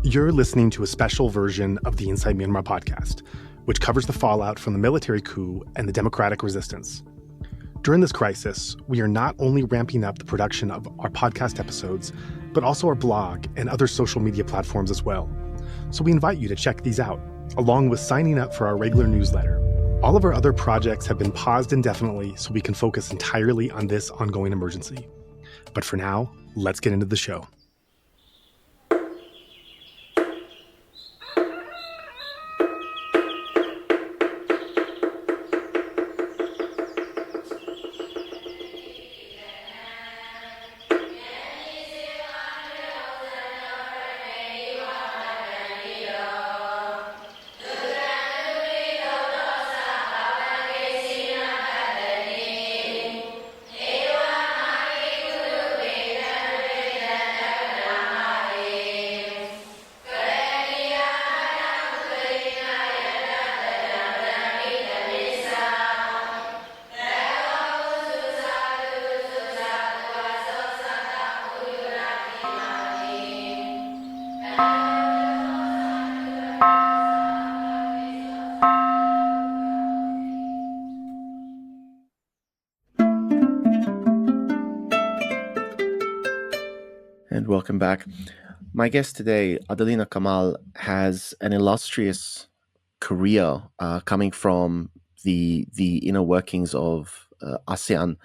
You're listening to a special version of the Inside Myanmar podcast, which covers the fallout from the military coup and the democratic resistance. During this crisis, we are not only ramping up the production of our podcast episodes, but also our blog and other social media platforms as well. So we invite you to check these out, along with signing up for our regular newsletter. All of our other projects have been paused indefinitely so we can focus entirely on this ongoing emergency. But for now, let's get into the show. And welcome back. My guest today, Adelina Kamal, has an illustrious career coming from the inner workings of ASEAN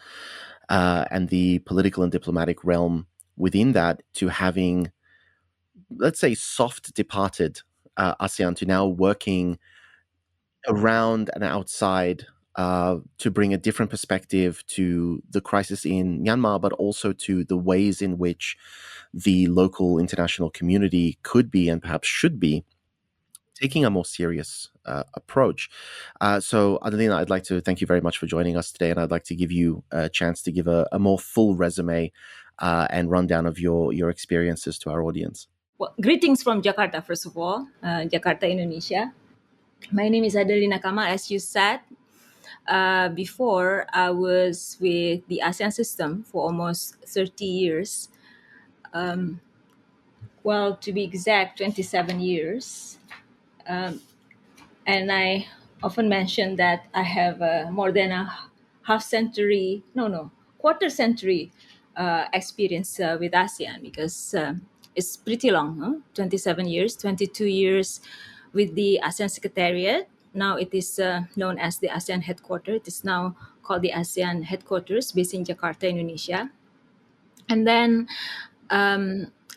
and the political and diplomatic realm within that, to having, let's say, soft departed ASEAN to now working around and outside to bring a different perspective to the crisis in Myanmar, but also to the ways in which the local international community could be and perhaps should be taking a more serious approach. So, Adelina, I'd like to thank you very much for joining us today, and I'd like to give you a chance to give a more full resume and rundown of your experiences to our audience. Well, greetings from Jakarta, first of all, Jakarta, Indonesia. My name is Adelina Kamal, as you said. Before, I was with the ASEAN system for almost 30 years. Well, to be exact, 27 years. And I often mention that I have more than a quarter century experience with ASEAN, because it's pretty long, huh? 27 years, 22 years with the ASEAN Secretariat. Now it is known as the ASEAN Headquarters. It is now called the ASEAN Headquarters, based in Jakarta, Indonesia. And then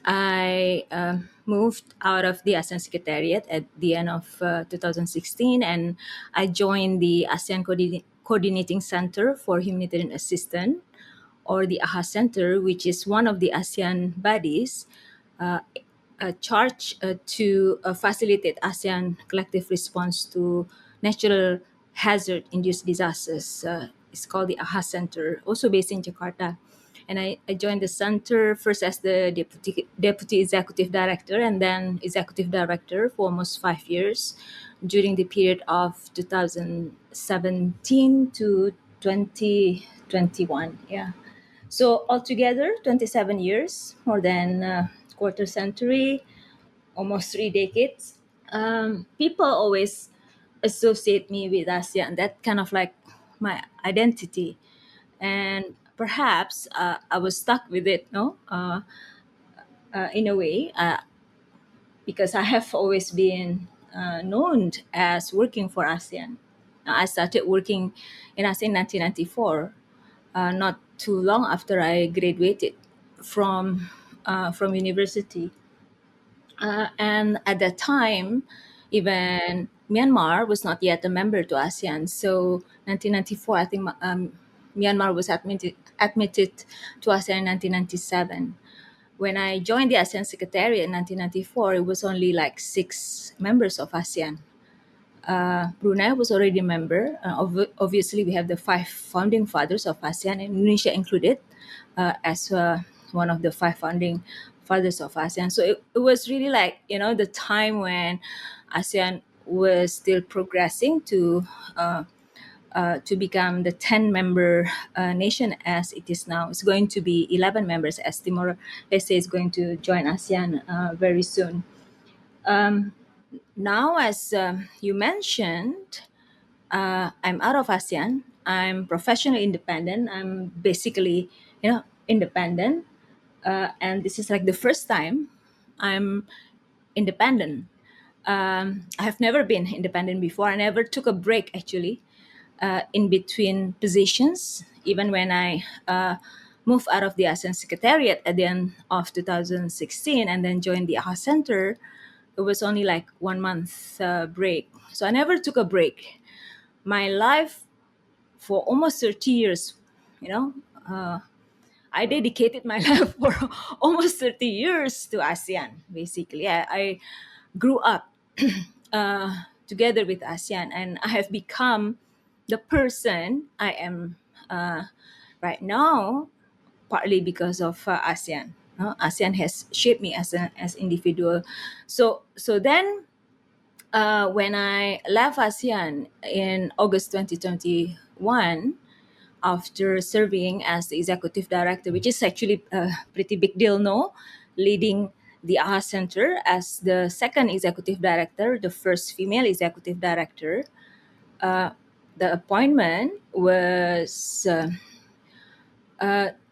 I moved out of the ASEAN Secretariat at the end of 2016, and I joined the ASEAN Coordinating Center for Humanitarian Assistance, or the AHA Center, which is one of the ASEAN bodies charged to facilitate ASEAN collective response to natural hazard-induced disasters. It's called the AHA Center, also based in Jakarta. And I joined the center first as the deputy executive director, and then executive director for almost 5 years during the period of 2017 to 2021. Yeah. So altogether, 27 years, more than quarter century, almost 3 decades. People always associate me with ASEAN. That kind of like my identity. And perhaps I was stuck with it, in a way, because I have always been known as working for ASEAN. I started working in ASEAN in 1994, not too long after I graduated from university. And at that time, even Myanmar was not yet a member to ASEAN. So 1994, I think Myanmar was admitted to ASEAN in 1997. When I joined the ASEAN Secretariat in 1994, it was only like 6 members of ASEAN. Brunei was already a member. Obviously, we have the 5 founding fathers of ASEAN, Indonesia included, as one of the 5 founding fathers of ASEAN. So it was really like, the time when ASEAN was still progressing to become the 10-member nation as it is now. It's going to be 11 members as Timor-Leste is going to join ASEAN very soon. Now, as you mentioned, I'm out of ASEAN. I'm professionally independent. I'm basically, independent. And this is like the first time I'm independent. I have never been independent before. I never took a break actually in between positions, even when I moved out of the ASEAN Secretariat at the end of 2016 and then joined the AHA Center. It was only like 1 month break. So I never took a break. My life for almost 30 years, you know, I dedicated my life for almost 30 years to ASEAN, basically. I grew up together with ASEAN, and I have become the person I am right now, partly because of ASEAN. ASEAN has shaped me as an as individual. So then when I left ASEAN in August 2021, after serving as the executive director, which is actually a pretty big deal, no? Leading the AHA Center as the second executive director, the first female executive director. The appointment was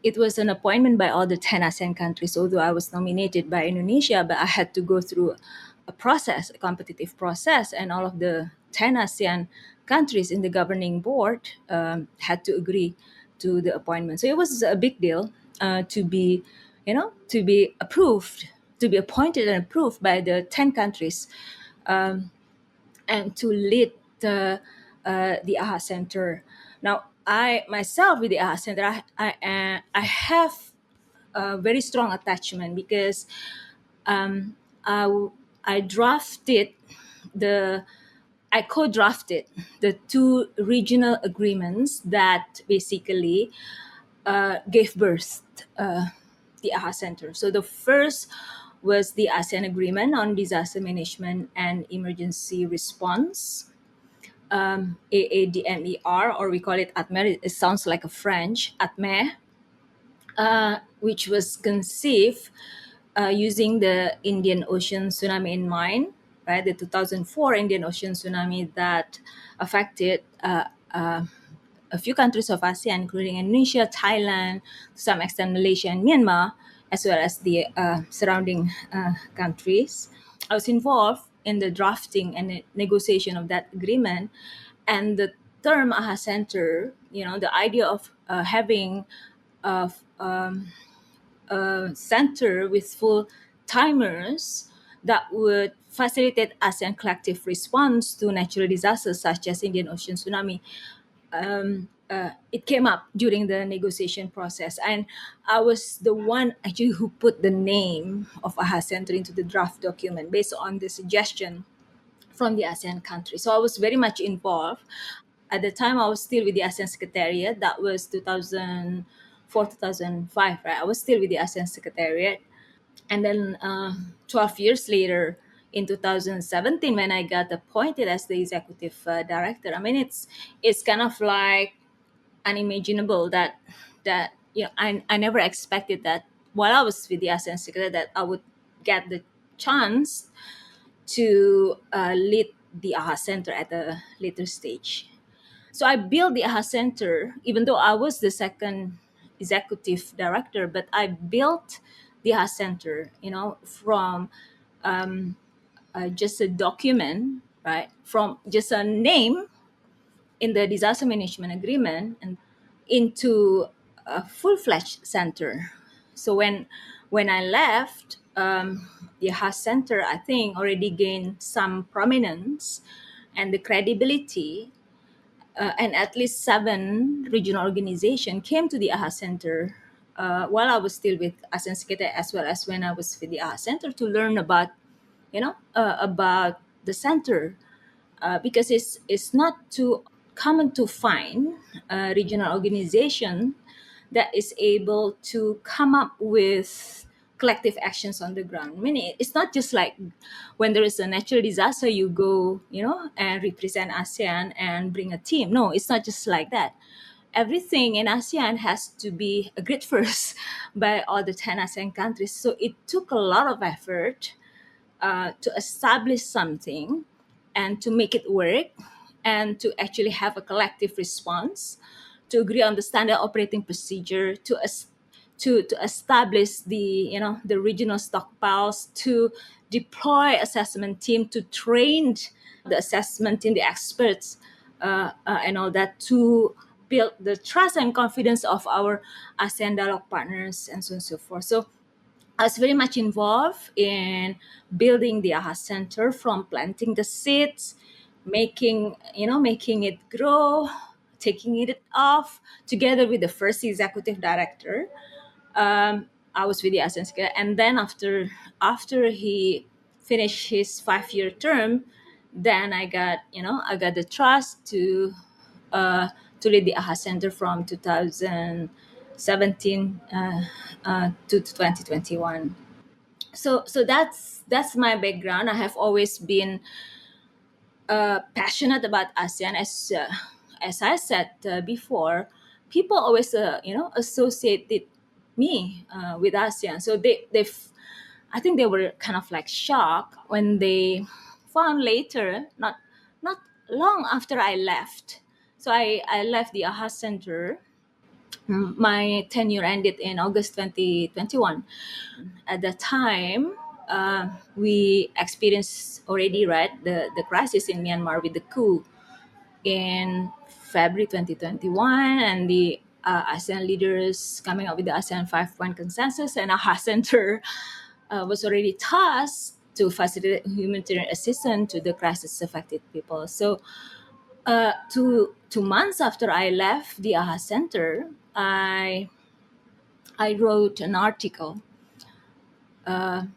it was an appointment by all the 10 ASEAN countries, although I was nominated by Indonesia, but I had to go through a process, a competitive process, and all of the 10 ASEAN countries in the governing board had to agree to the appointment. So it was a big deal to be, to be approved, to be appointed and approved by the 10 countries and to lead the AHA Center. Now, I myself with the AHA Center, I have a very strong attachment because um, I, I drafted the I co-drafted the two regional agreements that basically gave birth the AHA Center. So the first was the ASEAN Agreement on Disaster Management and Emergency Response, AADMER, or we call it ATMER. It sounds like a French, ATMER, which was conceived using the Indian Ocean tsunami in mind, right? The 2004 Indian Ocean tsunami that affected a few countries of ASEAN, including Indonesia, Thailand, to some extent Malaysia and Myanmar, as well as the surrounding countries. I was involved in the drafting and the negotiation of that agreement, and the term AHA Center, the idea of having a center with full timers that would facilitate ASEAN collective response to natural disasters such as Indian Ocean tsunami. It came up during the negotiation process, and I was the one actually who put the name of AHA Center into the draft document based on the suggestion from the ASEAN countries. So I was very much involved. At the time, I was still with the ASEAN Secretariat. That was 2004, 2005, right? I was still with the ASEAN Secretariat. And then 12 years later, in 2017, when I got appointed as the executive director, I mean, it's kind of like unimaginable that I never expected that while I was with the ASEAN Secretariat that I would get the chance to lead the AHA Center at a later stage. So I built the AHA Center, even though I was the second executive director, but I built the AHA Center, from just a document, right? From just a name in the disaster management agreement and into a full-fledged center. So when I left, the AHA Center, I think, already gained some prominence and the credibility, and at least 7 regional organizations came to the AHA Center while I was still with ASEAN Secretary, as well as when I was with the AHA Center to learn about the center, because it's not too common to find a regional organization that is able to come up with collective actions on the ground. I mean, it's not just like when there is a natural disaster, you go, and represent ASEAN and bring a team. No, it's not just like that. Everything in ASEAN has to be agreed first by all the 10 ASEAN countries. So it took a lot of effort to establish something and to make it work and to actually have a collective response, to agree on the standard operating procedure, to establish the regional stockpiles, to deploy assessment team, to train the assessment team, the experts, and all that, to build the trust and confidence of our ASEAN dialogue partners, and so on and so forth. So I was very much involved in building the AHA Center, from planting the seeds, making it grow, taking it off, together with the first executive director. I was with the ASEAN Secretary, and then after he finished his 5-year term, then I got the trust to lead the AHA Center from 2017 to 2021. So that's my background. I have always been passionate about ASEAN, as I said before. People always associated me with ASEAN. So I think they were kind of like shocked when they found later, not long after I left. So I left the AHA Center. My tenure ended in August 2021. At that time, we experienced already, right, the crisis in Myanmar with the coup in February 2021, and the ASEAN leaders coming up with the ASEAN 5-point consensus, and AHA Center was already tasked to facilitate humanitarian assistance to the crisis affected people. So 2 months after I left the AHA Center, I wrote an article, and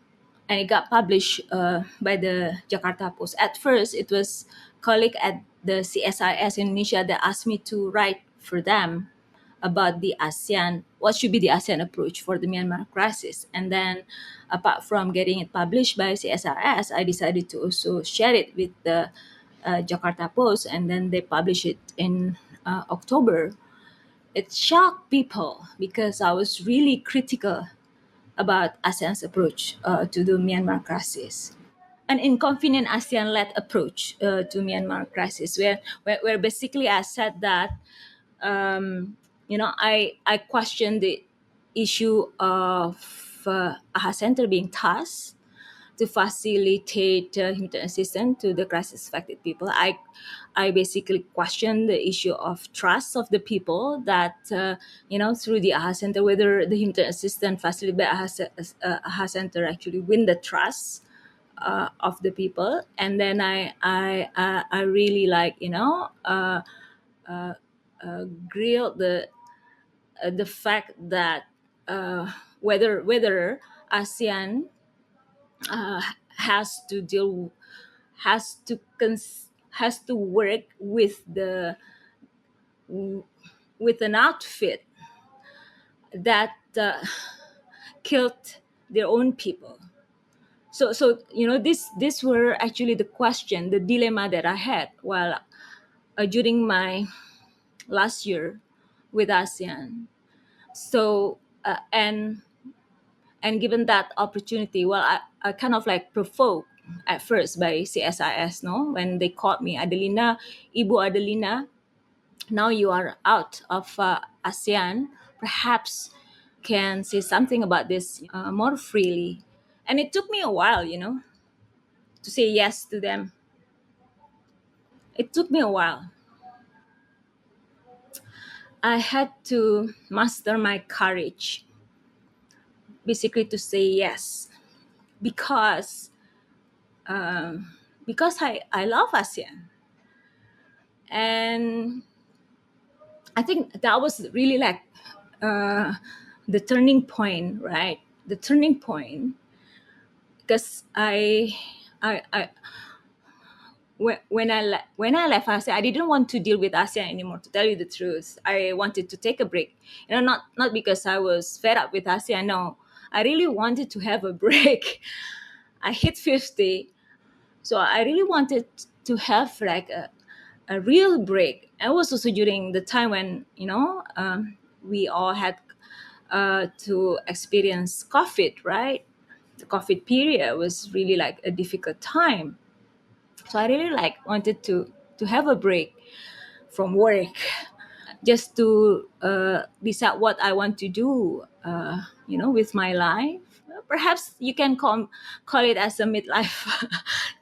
it got published by the Jakarta Post. At first, it was colleague at the CSIS in Indonesia that asked me to write for them about the ASEAN, what should be the ASEAN approach for the Myanmar crisis. And then, apart from getting it published by CSIS, I decided to also share it with the Jakarta Post, and then they published it in October. It shocked people because I was really critical about ASEAN's approach to the Myanmar crisis. An inconvenient ASEAN-led approach to Myanmar crisis, where basically I said that I questioned the issue of AHA Center being tasked to facilitate humanitarian assistance to the crisis-affected people. I basically questioned the issue of trust of the people that, through the AHA Center, whether the humanitarian assistance facilitated by AHA Center actually win the trust of the people. And then I really grilled the fact that whether ASEAN uh, has to deal has to work with an outfit that killed their own people. So these were actually the dilemma that I had while during my last year with ASEAN. So and given that opportunity, well, I kind of like provoked at first by CSIS, no, when they called me, Adelina, Ibu Adelina, now you are out of ASEAN, perhaps can say something about this more freely. And it took me a while, to say yes to them. It took me a while. I had to master my courage, basically to say yes, because I love ASEAN. And I think that was really like the turning point, right? The turning point, because I when I left ASEAN, I didn't want to deal with ASEAN anymore. To tell you the truth, I wanted to take a break. Not because I was fed up with ASEAN. No, I really wanted to have a break. I hit 50, so I really wanted to have like a real break. And it was also during the time when, we all had to experience COVID, right? The COVID period was really like a difficult time. So I really like wanted to have a break from work, just to decide what I want to do, with my life. Perhaps you can call it as a midlife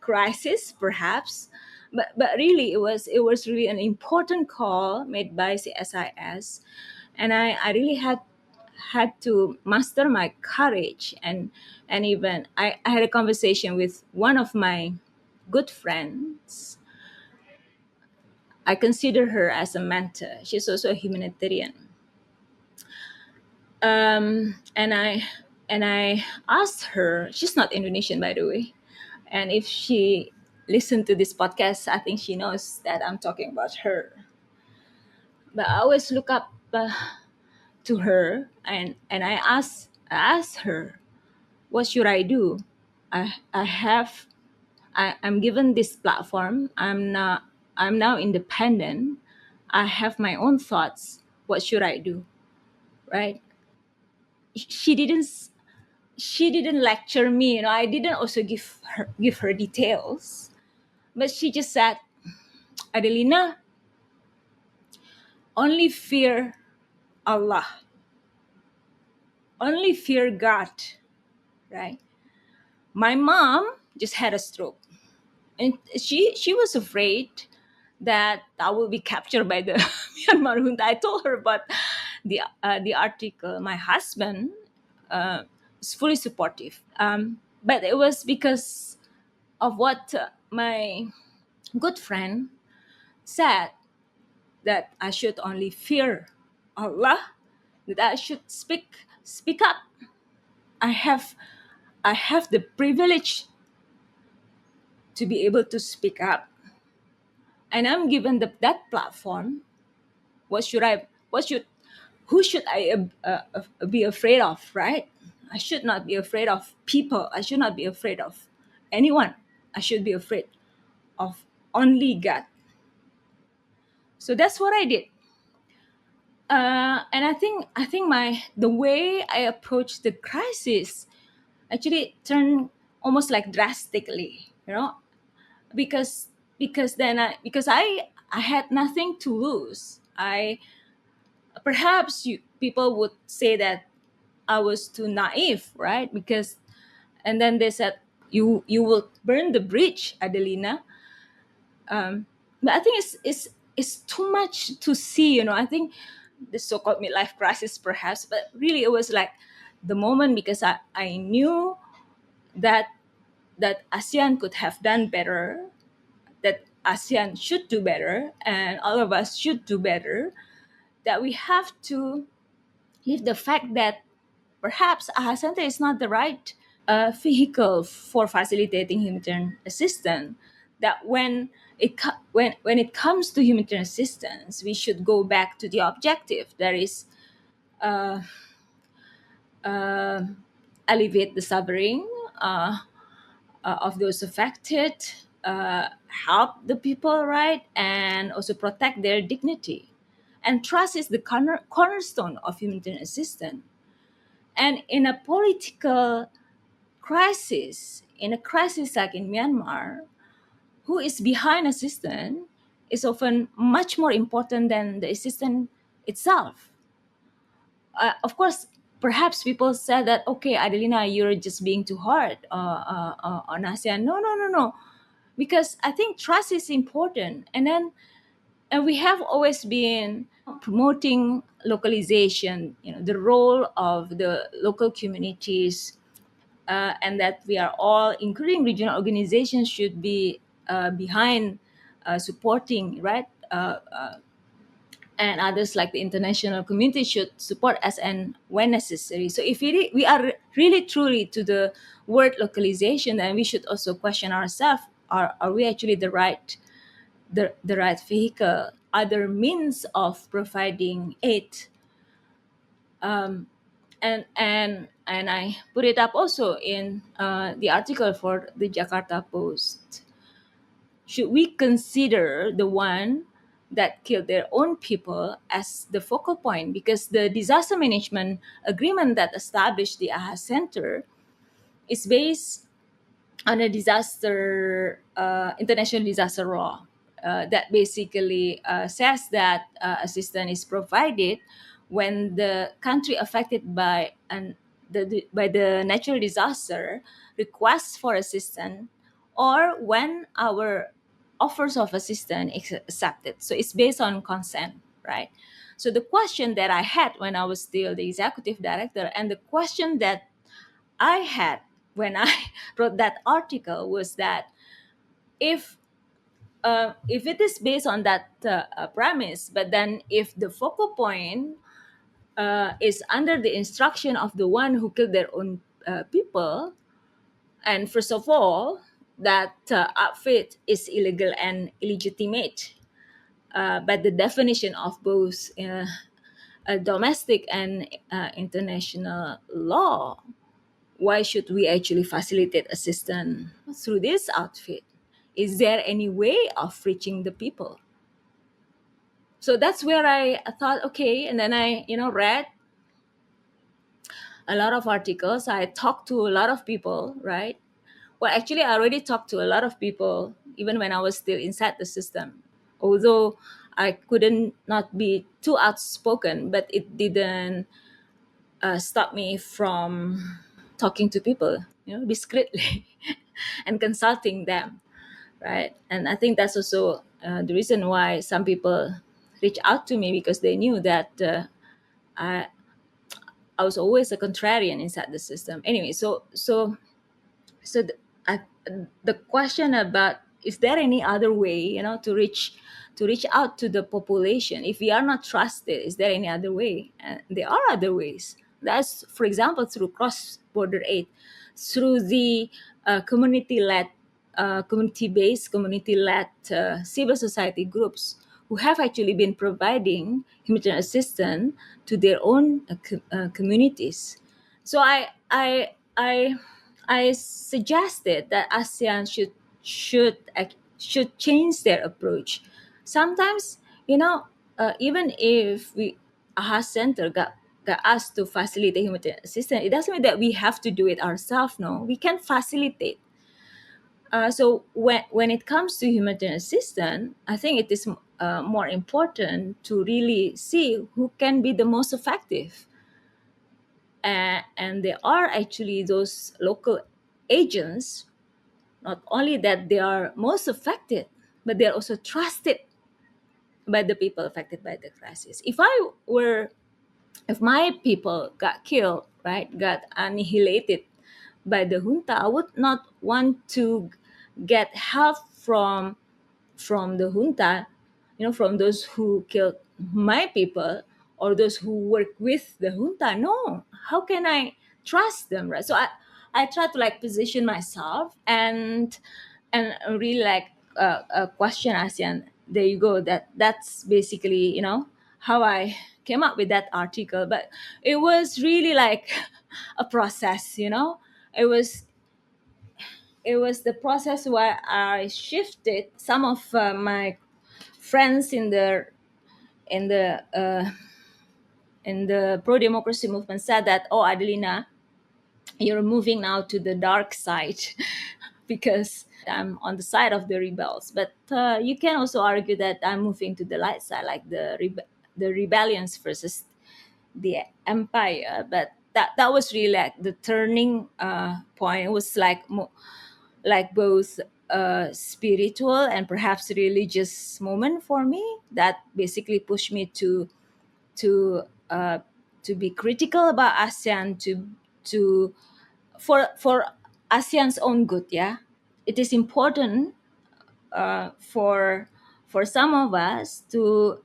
crisis, perhaps. But really, it was really an important call made by CSIS, and I really had to master my courage, and even I had a conversation with one of my good friends. I consider her as a mentor. She's also a humanitarian. And I asked her. She's not Indonesian, by the way. And if she listened to this podcast, I think she knows that I'm talking about her. But I always look up to her, and I asked her, what should I do? I'm given this platform. I'm now independent. I have my own thoughts. What should I do? Right? She didn't she didn't lecture me. I didn't also give her details, but she just said, Adelina, only fear Allah, only fear God. Right? My mom just had a stroke, and she was afraid that I will be captured by the Myanmar junta. I told her about the article. My husband is fully supportive, but it was because of what my good friend said, that I should only fear Allah, that I should speak up. I have I have the privilege to be able to speak up, and I'm given that platform. What should I? What should? Who should I be afraid of? Right? I should not be afraid of people. I should not be afraid of anyone. I should be afraid of only God. So that's what I did. And I think the way I approached the crisis actually turned almost like drastically, because then I had nothing to lose. I Perhaps people would say that I was too naive, right? Because and then they said, you will burn the bridge, Adelina. But I think it's too much to see. I think the so-called midlife crisis, perhaps, but really it was like the moment, because I knew that ASEAN could have done better, that ASEAN should do better, and all of us should do better. That we have to leave the fact that perhaps ASEAN is not the right vehicle for facilitating humanitarian assistance. That when it comes to humanitarian assistance, we should go back to the objective. That is, uh, alleviate the suffering of those affected, help the people, right, and also protect their dignity. And trust is the cornerstone of humanitarian assistance. And in a political crisis, in a crisis like in Myanmar, who is behind assistance is often much more important than the assistance itself. Of course, perhaps people said that, okay, Adelina, you're just being too hard on ASEAN. No, no, no, no. Because I think trust is important. And we have always been promoting localization, the role of the local communities, and that we are all, including regional organizations, should be behind supporting, right? And others like the international community should support us and when necessary. So if we are really truly to the word localization, then we should also question ourselves: Are we actually the right vehicle? Other means of providing aid, and and I put it up also in the article for the Jakarta Post. Should we consider the one that killed their own people as the focal point? Because the disaster management agreement that established the AHA Center is based on a international disaster law that basically says that assistance is provided when the country affected by by the natural disaster requests for assistance, or when our offers of assistance is accepted. So it's based on consent, right? So the question that I had when I was still the executive director, and the question that I had when I wrote that article, was that if it is based on that premise, but then if the focal point is under the instruction of the one who killed their own people, and first of all, that outfit is illegal and illegitimate by the definition of both domestic and international law, why should we actually facilitate assistance through this outfit? Is there any way of reaching the people? So that's where I thought, okay, and then I, read a lot of articles. I talked to a lot of people, right? Well, actually, I already talked to a lot of people even when I was still inside the system. Although I couldn't not be too outspoken, but it didn't stop me from talking to people, discreetly and consulting them, right? And I think that's also the reason why some people reach out to me, because they knew that I, I was always a contrarian inside the system. Anyway, so I, the question about, is there any other way, to reach out to the population if we are not trusted? Is there any other way? There are other ways. That's, for example, through cross-border aid, through the community-led, community-based, community-led civil society groups who have actually been providing humanitarian assistance to their own communities. So I suggested that ASEAN should change their approach. Sometimes, even if AHA Center got asked to facilitate humanitarian assistance, it doesn't mean that we have to do it ourselves. No, we can facilitate. So when it comes to humanitarian assistance, I think it is more important to really see who can be the most effective. And there are actually those local agents, not only that they are most affected, but they are also trusted by the people affected by the crisis. If my people got killed, right, got annihilated by the junta, I would not want to get help from the junta, from those who killed my people or those who work with the junta. No, how can I trust them, right? So I try to like position myself and really like question ASEAN. There you go. That's basically how I came up with that article. But it was really like a process. It was the process where I shifted some of my friends in the in the pro democracy movement said that, oh, Adelina, you're moving now to the dark side because I'm on the side of the rebels. But you can also argue that I'm moving to the light side, like the rebellions versus the empire. But that was really like the turning point. It was like both spiritual and perhaps religious moment for me that basically pushed me to uh, to be critical about ASEAN, to for ASEAN's own good. Yeah, it is important for some of us to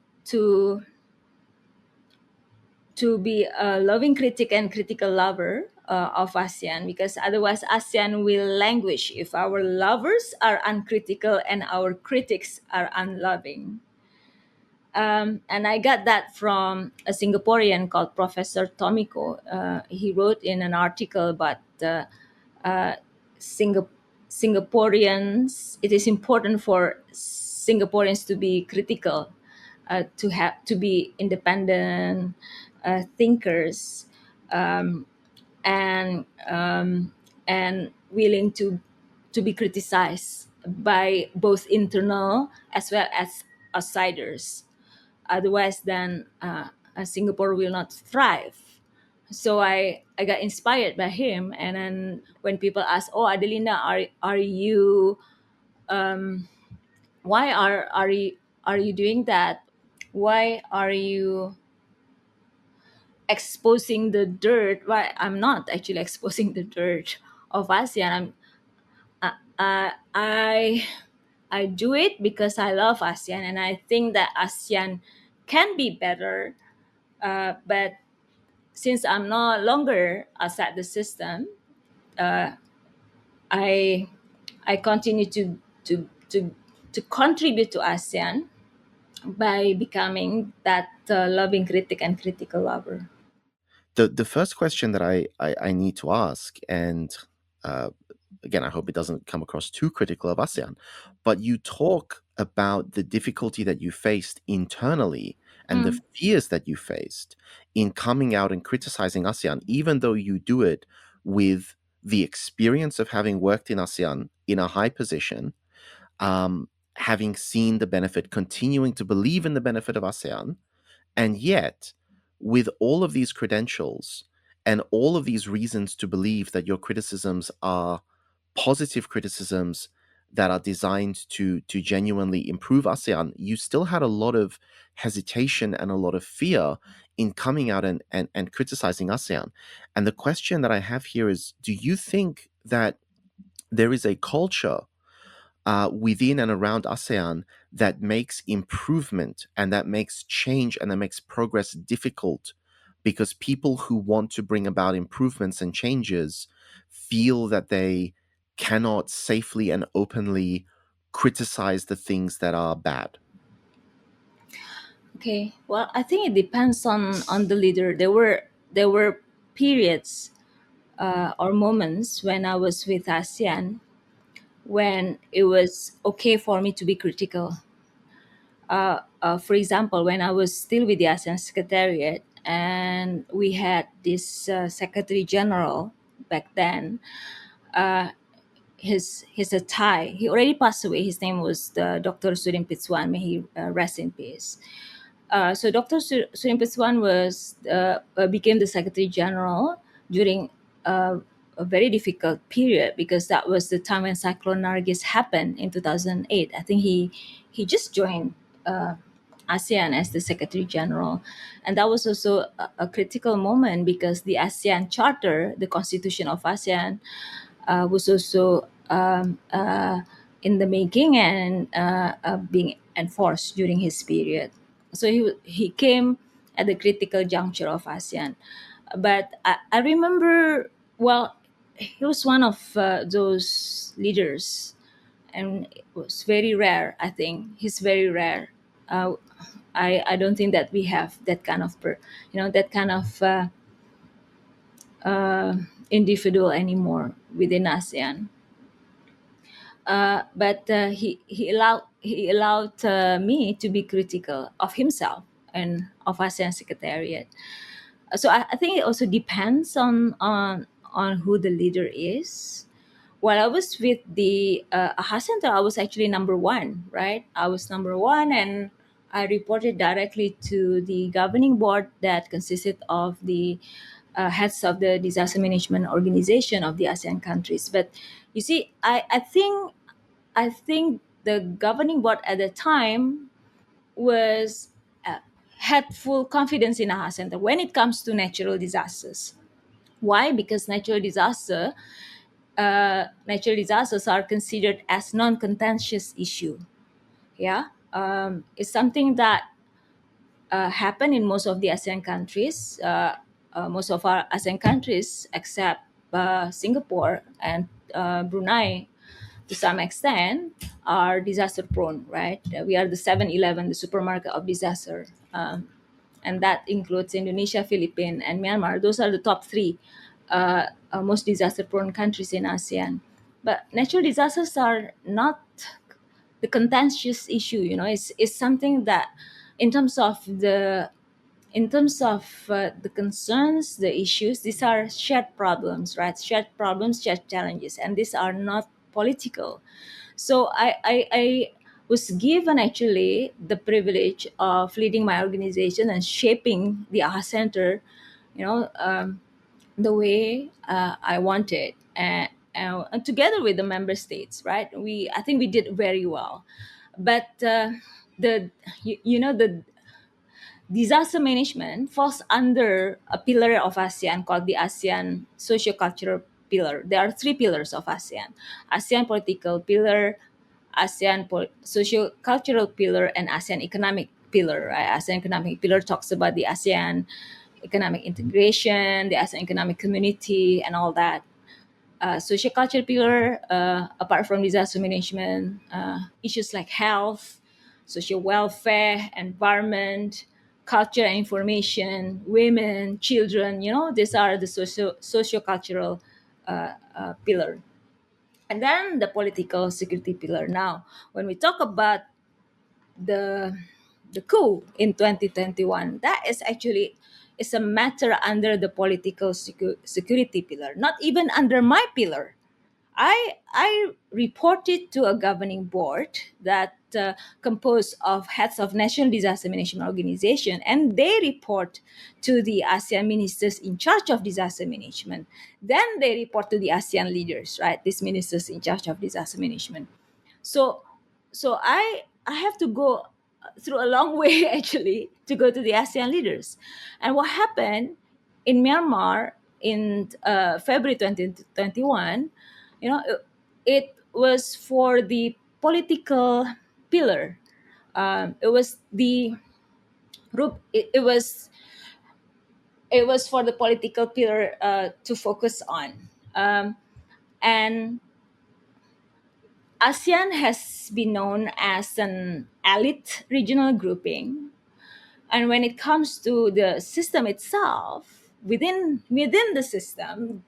be a loving critic and critical lover of ASEAN, because otherwise ASEAN will languish if our lovers are uncritical and our critics are unloving. And I got that from a Singaporean called Professor Tomiko. He wrote in an article about uh, Singap- Singaporeans. It is important for Singaporeans to be critical, to be independent thinkers, um, and willing to be criticized by both internal as well as outsiders. Otherwise, then Singapore will not thrive. So I got inspired by him, and then when people ask, "Oh, Adelina, are you why are you doing that? Why are you exposing the dirt?" Why I'm not actually exposing the dirt of ASEAN. I I do it because I love ASEAN, and I think that ASEAN can be better. But since I'm no longer outside the system, I I continue to contribute to ASEAN by becoming that loving critic and critical lover. The first question that I need to ask, and uh, again, I hope it doesn't come across too critical of ASEAN, but you talk about the difficulty that you faced internally and the Mm. fears that you faced in coming out and criticizing ASEAN, even though you do it with the experience of having worked in ASEAN in a high position, having seen the benefit, continuing to believe in the benefit of ASEAN, and yet, with all of these credentials and all of these reasons to believe that your criticisms are positive criticisms that are designed to genuinely improve ASEAN, you still had a lot of hesitation and a lot of fear in coming out and criticizing ASEAN. And the question that I have here is, do you think that there is a culture within and around ASEAN that makes improvement and that makes change and that makes progress difficult because people who want to bring about improvements and changes feel that they cannot safely and openly criticize the things that are bad? Okay. Well, I think it depends on the leader. There were periods or moments when I was with ASEAN when it was okay for me to be critical. For example, when I was still with the ASEAN Secretariat, and we had this Secretary General back then. He's a Thai. He already passed away. His name was Dr. Surin Pitsuan. May he rest in peace. So Dr. Surin Pitsuan became the Secretary General during a very difficult period, because that was the time when Cyclone Nargis happened in 2008. I think he just joined ASEAN as the Secretary General, and that was also a critical moment, because the ASEAN Charter, the Constitution of ASEAN, was also in the making and being enforced during his period. So he came at the critical juncture of ASEAN. But I remember, well, he was one of those leaders, and it was very rare. I think he's very rare. Uh, I don't think that we have that kind of that kind of individual anymore within ASEAN. But he allowed me to be critical of himself and of ASEAN Secretariat. So I think it also depends on who the leader is. While I was with the AHA Center, I was actually number one, right? I was number one, and I reported directly to the governing board that consisted of the heads of the disaster management organization of the ASEAN countries. But you see, I think the governing board at the time was uh, had full confidence in AHA Center when it comes to natural disasters. Why? Because natural disasters are considered as non-contentious issue. Yeah, it's something that happen in most of the ASEAN countries. Most of our ASEAN countries, except Singapore and Brunei, to some extent, are disaster prone, right? We are the 7-Eleven, the supermarket of disaster. And that includes Indonesia, Philippines, and Myanmar. Those are the top three most disaster prone countries in ASEAN. But natural disasters are not the contentious issue, it's something that in terms of the the concerns, the issues, these are shared problems, right? Shared problems, shared challenges, and these are not political. So I was given actually the privilege of leading my organization and shaping the AHA Center, you know, the way I wanted, and together with the member states, right? I think we did very well, but the the disaster management falls under a pillar of ASEAN called the ASEAN socio-cultural pillar. There are three pillars of ASEAN: ASEAN political pillar, ASEAN socio-cultural pillar, and ASEAN economic pillar. Right? ASEAN economic pillar talks about the ASEAN economic integration, the ASEAN economic community, and all that. Social culture pillar, apart from disaster management, issues like health, social welfare, environment, culture and information, women, children, these are the socio-cultural pillar. And then the political security pillar. Now, when we talk about the the coup in 2021, that is actually is a matter under the political security pillar, not even under my pillar. I reported to a governing board that composed of heads of national disaster management organization, and they report to the ASEAN ministers in charge of disaster management. Then they report to the ASEAN leaders, right? These ministers in charge of disaster management. So so I have to go through a long way actually to go to the ASEAN leaders. And what happened in Myanmar in February 2021, it was for the political pillar. It was the group. It was for the political pillar to focus on. And ASEAN has been known as an elite regional grouping, and when it comes to the system itself, within the system,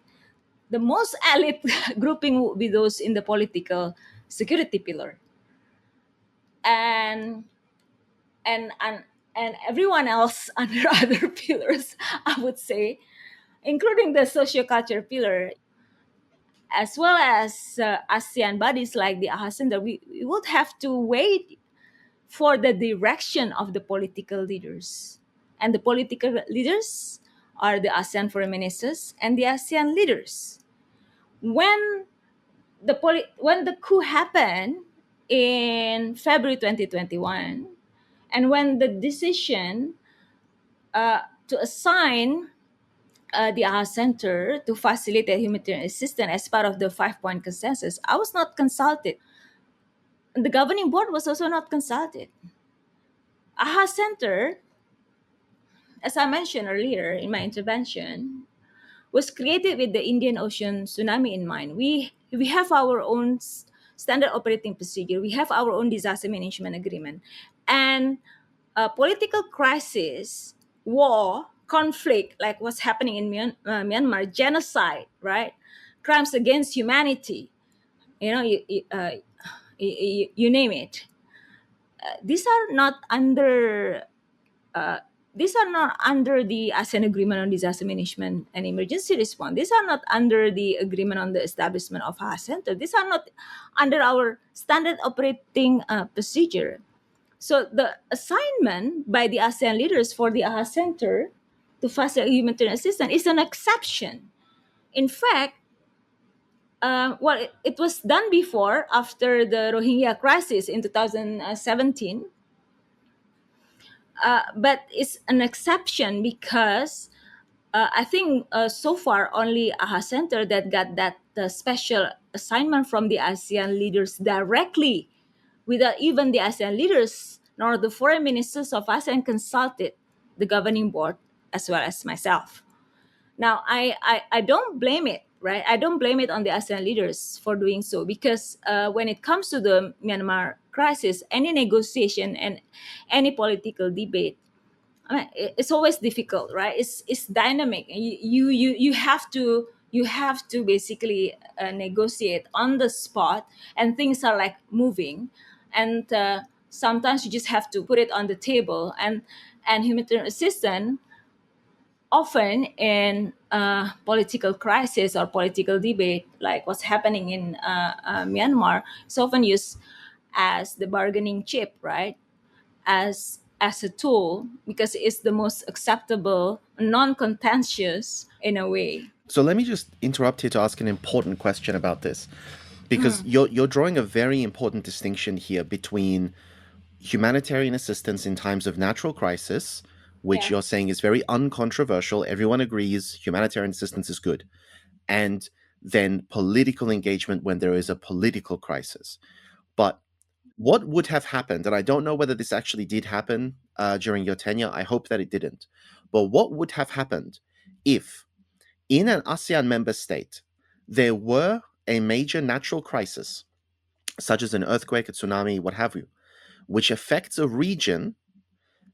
the most elite grouping would be those in the political security pillar, and and and everyone else under other pillars, I would say, including the socio-culture pillar, as well as ASEAN bodies like the AHA Center, we would have to wait for the direction of the political leaders. And the political leaders are the ASEAN foreign ministers and the ASEAN leaders. When when the coup happened in February 2021, and when the decision to assign the AHA Center to facilitate humanitarian assistance as part of the 5-point consensus, I was not consulted. The governing board was also not consulted. AHA Center, as I mentioned earlier in my intervention, was created with the Indian Ocean tsunami in mind. We have our own standard operating procedure. We have our own disaster management agreement, and a political crisis, war, conflict, like what's happening in Myanmar, genocide, right? Crimes against humanity. You name it. These are not under the ASEAN Agreement on Disaster Management and Emergency Response. These are not under the agreement on the establishment of AHA Center. These are not under our standard operating procedure. So the assignment by the ASEAN leaders for the AHA Center to facilitate humanitarian assistance is an exception. In fact, it was done before, after the Rohingya crisis in 2017, but it's an exception because I think so far only AHA Center that got that special assignment from the ASEAN leaders directly, without even the ASEAN leaders nor the foreign ministers of ASEAN consulted the governing board as well as myself. Now, I don't blame it right? I don't blame it on the ASEAN leaders for doing so, because when it comes to the Myanmar crisis, any negotiation and any political debate, I mean, it's always difficult, right? It's dynamic. You have to basically negotiate on the spot, and things are like moving, and sometimes you just have to put it on the table. And humanitarian assistance, often in political crisis or political debate, like what's happening in Myanmar, is often used as the bargaining chip, right? As a tool, because it's the most acceptable, non-contentious in a way. So let me just interrupt here to ask an important question about this, because you're drawing a very important distinction here between humanitarian assistance in times of natural crisis, which Yeah. you're saying is very uncontroversial. Everyone agrees humanitarian assistance is good. And then political engagement when there is a political crisis. But what would have happened, and I don't know whether this actually did happen during your tenure, I hope that it didn't, but what would have happened if in an ASEAN member state there were a major natural crisis, such as an earthquake, a tsunami, what have you, which affects a region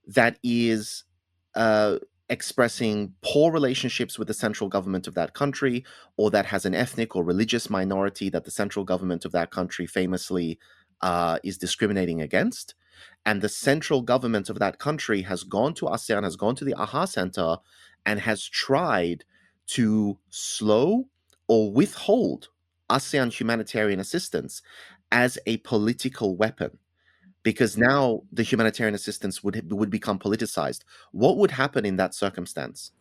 that is uh, expressing poor relationships with the central government of that country, or that has an ethnic or religious minority that the central government of that country famously is discriminating against. And the central government of that country has gone to ASEAN, has gone to the AHA Center, and has tried to slow or withhold ASEAN humanitarian assistance as a political weapon, because now the humanitarian assistance would become politicized. What would happen in that circumstance?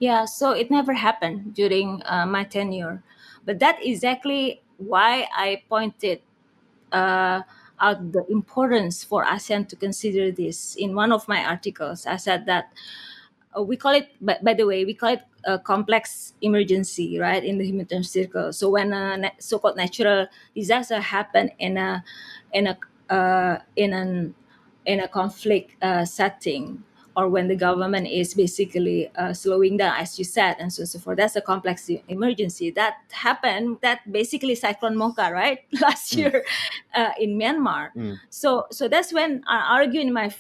Yeah, so it never happened during my tenure, but that exactly why I pointed uh, out the importance for ASEAN to consider this in one of my articles. I said that we call it, by the way, we call it a complex emergency, right, in the humanitarian circle. So when a so-called natural disaster happen in a in an in a conflict setting, or when the government is basically slowing down, as you said, and so on and so forth. That's a complex emergency that happened. That basically Cyclone Mocha, right, last Mm, year in Myanmar. mm, So that's when I argue in my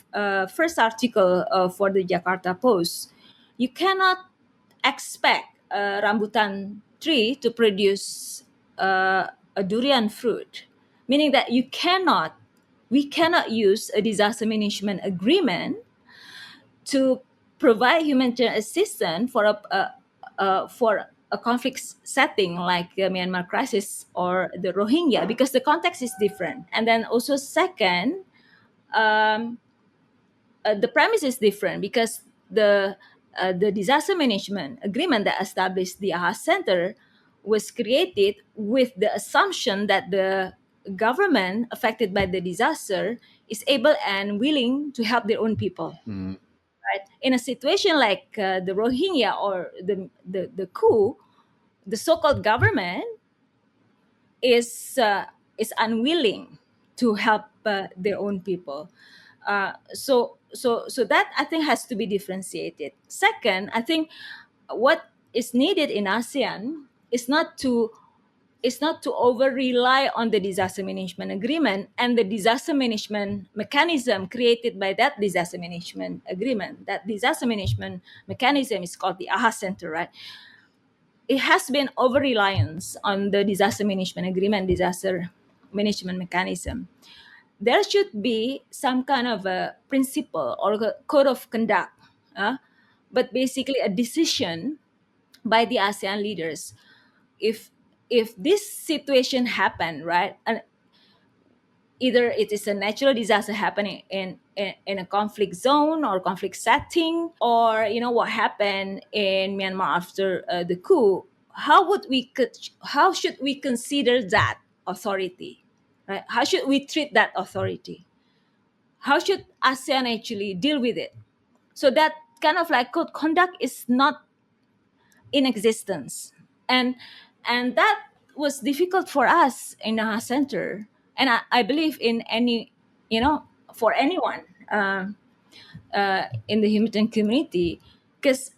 first article for the Jakarta Post. You cannot expect a rambutan tree to produce a durian fruit, meaning that we cannot use a disaster management agreement to provide humanitarian assistance for a conflict setting like the Myanmar crisis or the Rohingya, because the context is different. And then also second, um, the premise is different, because the disaster management agreement that established the AHA Center was created with the assumption that the government affected by the disaster is able and willing to help their own people. mm, Right? In a situation like the Rohingya or the coup, the so-called government is unwilling to help their own people. So that I think has to be differentiated. Second, I think what is needed in ASEAN is not to over rely on the disaster management agreement and the disaster management mechanism created by that disaster management agreement. That disaster management mechanism is called the AHA Center, right? It has been over reliance on the disaster management agreement, disaster management mechanism. There should be some kind of a principle or a code of conduct, uh, but basically a decision by the ASEAN leaders. If this situation happen, right, and either it is a natural disaster happening in a conflict zone or conflict setting, or what happened in Myanmar after the coup, how should we consider that authority, right? How should we treat that authority? How should ASEAN actually deal with it? So that kind of like code conduct is not in existence, and that was difficult for us in our center, and I believe in any, for anyone in the humanitarian community, because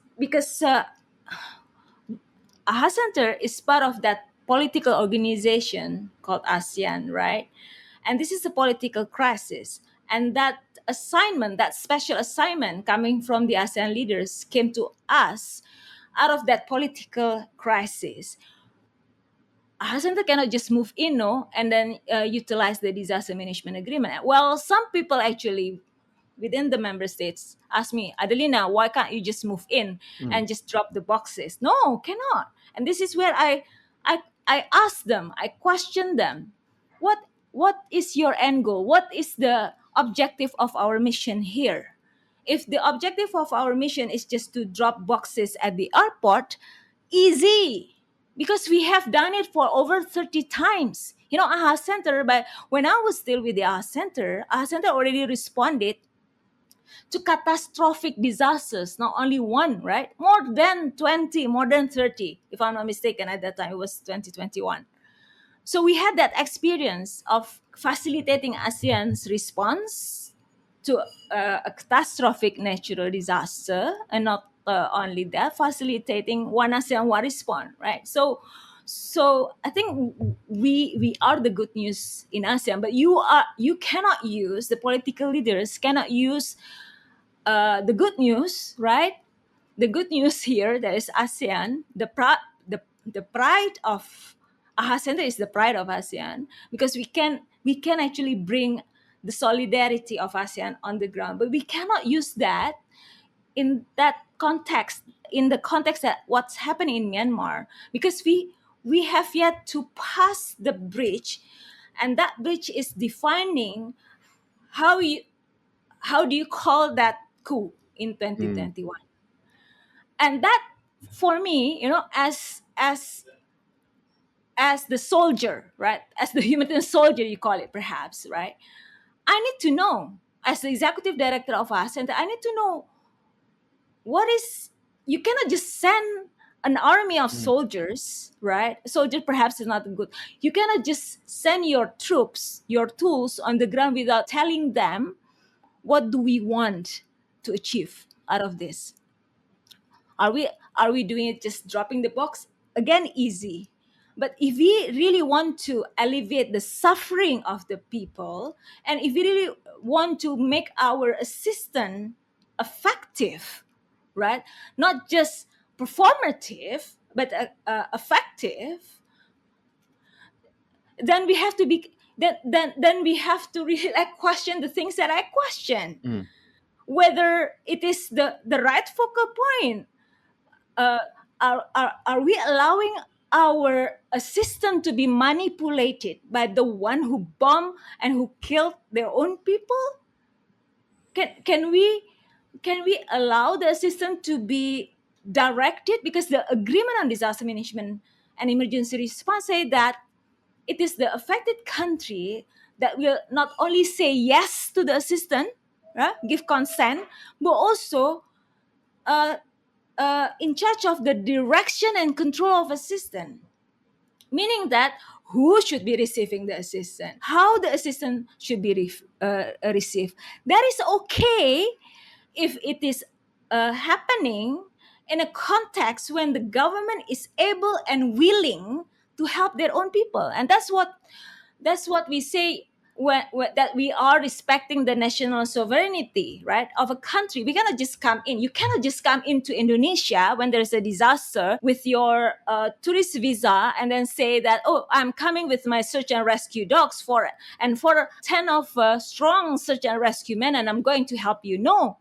AHA Center is part of that political organization called ASEAN, right? And this is a political crisis. And that assignment, that special assignment coming from the ASEAN leaders came to us out of that political crisis. AHA Center cannot just move in, no, and then utilize the disaster management agreement. Well, some people actually within the member states ask me, Adelina, why can't you just move in and just drop the boxes? No, cannot. And this is where I ask them, I question them, what is your end goal? What is the objective of our mission here? If the objective of our mission is just to drop boxes at the airport, easy, because we have done it for over 30 times. You know, AHA Center, but when I was still with the AHA Center already responded to catastrophic disasters, not only one, right? More than 20, more than 30, if I'm not mistaken, at that time, it was 2021. So we had that experience of facilitating ASEAN's response to a catastrophic natural disaster, and not only that, facilitating one ASEAN, one response, right? So I think we are the good news in ASEAN, but you cannot use, the political leaders cannot use the good news, right? The good news here, that is ASEAN, the pride of AHA Center is the pride of ASEAN, because we can actually bring the solidarity of ASEAN on the ground, but we cannot use that in that context, in the context that what's happening in Myanmar, because we have yet to pass the bridge, and that bridge is defining how do you call that coup in 2021. And that, for me, you know, as the soldier, right, as the humanitarian soldier, you call it perhaps, right, I need to know, as the executive director of our center, I need to know what is, you cannot just send an army of soldiers, right? Soldier perhaps is not good. You cannot just send your troops, your tools on the ground without telling them what do we want to achieve out of this. Are we doing it just dropping the box? Again, easy. But if we really want to alleviate the suffering of the people, and if we really want to make our assistance effective, right, not just performative but effective, then we have to be then we have to really like question the things that I question, whether it is the right focal point. Are we allowing our assistant to be manipulated by the one who bombed and who killed their own people? Can we allow the assistant to be directed? Because the agreement on disaster management and emergency response say that it is the affected country that will not only say yes to the assistant, give consent, but also in charge of the direction and control of assistance. Meaning that who should be receiving the assistance, how the assistance should be received. That is okay if it is happening in a context when the government is able and willing to help their own people. And that's what we say when that we are respecting the national sovereignty, right, of a country. We cannot just come in. You cannot just come into Indonesia when there's a disaster with your tourist visa and then say that, oh, I'm coming with my search and rescue dogs for 10 of strong search and rescue men, and I'm going to help you. No,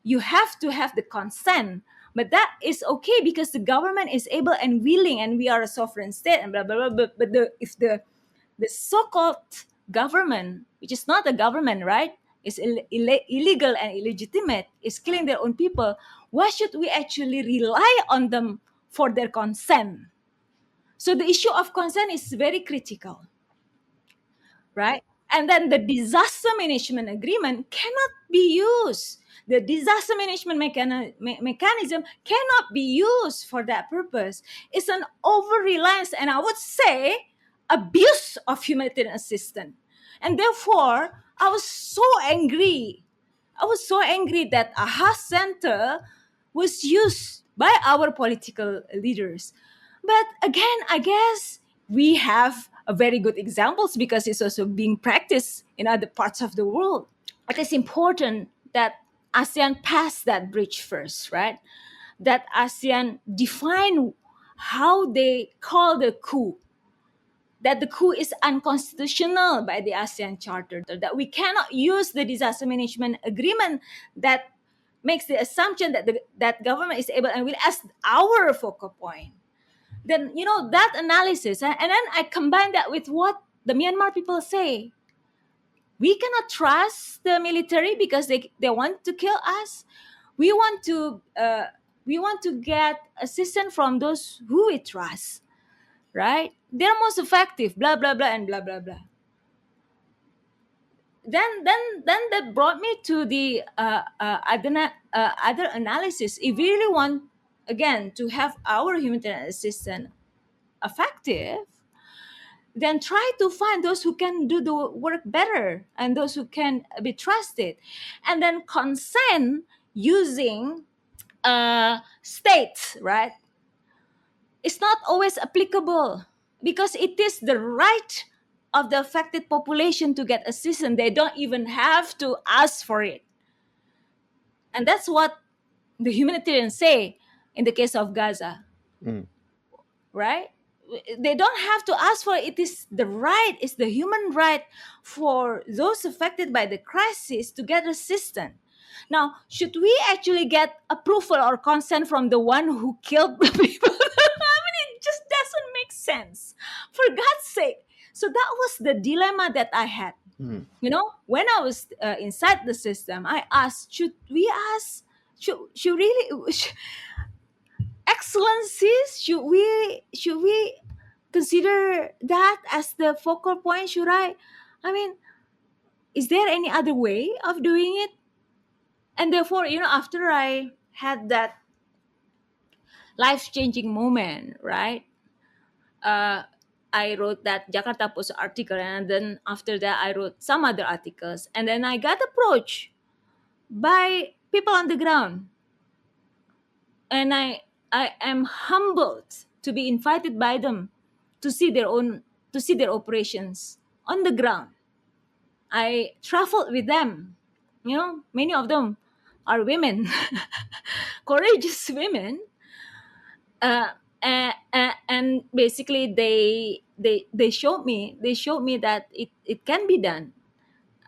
you have to have the consent. But that is okay because the government is able and willing, and we are a sovereign state, and blah blah blah. But if the so-called government, which is not a government, right, is illegal and illegitimate, is killing their own people, why should we actually rely on them for their consent? So the issue of consent is very critical, right? And then the disaster management agreement cannot be used. The disaster management mechanism cannot be used for that purpose. It's an over-reliance, and I would say abuse of humanitarian assistance. And therefore, I was so angry that AHA Center was used by our political leaders. But again, I guess we have a very good examples because it's also being practiced in other parts of the world. It is important that ASEAN pass that bridge first, right? That ASEAN define how they call the coup, that the coup is unconstitutional by the ASEAN Charter, that we cannot use the disaster management agreement that makes the assumption that that government is able and will as our focal point. Then, that analysis, and then I combine that with what the Myanmar people say. We cannot trust the military because they want to kill us. We want to get assistance from those who we trust, right? They're most effective, blah blah blah and blah blah blah. Then that brought me to the other analysis. If we really want, again, to have our humanitarian assistance effective, then try to find those who can do the work better and those who can be trusted, and then consent using states, right? It's not always applicable because it is the right of the affected population to get assistance. They don't even have to ask for it. And that's what the humanitarians say in the case of Gaza, right? They don't have to ask for it. It is the right, it's the human right for those affected by the crisis to get assistance. Now, should we actually get approval or consent from the one who killed the people? It just doesn't make sense, for God's sake. So that was the dilemma that I had. When I was inside the system, I asked, should we ask, should really, excellencies, should we consider that as the focal point? Is there any other way of doing it? And therefore, after I had that life-changing moment, right? I wrote that Jakarta Post article, and then after that, I wrote some other articles, and then I got approached by people on the ground, and I am humbled to be invited by them to see their operations on the ground. I traveled with them. Many of them are women, courageous women, and basically they showed me that it can be done.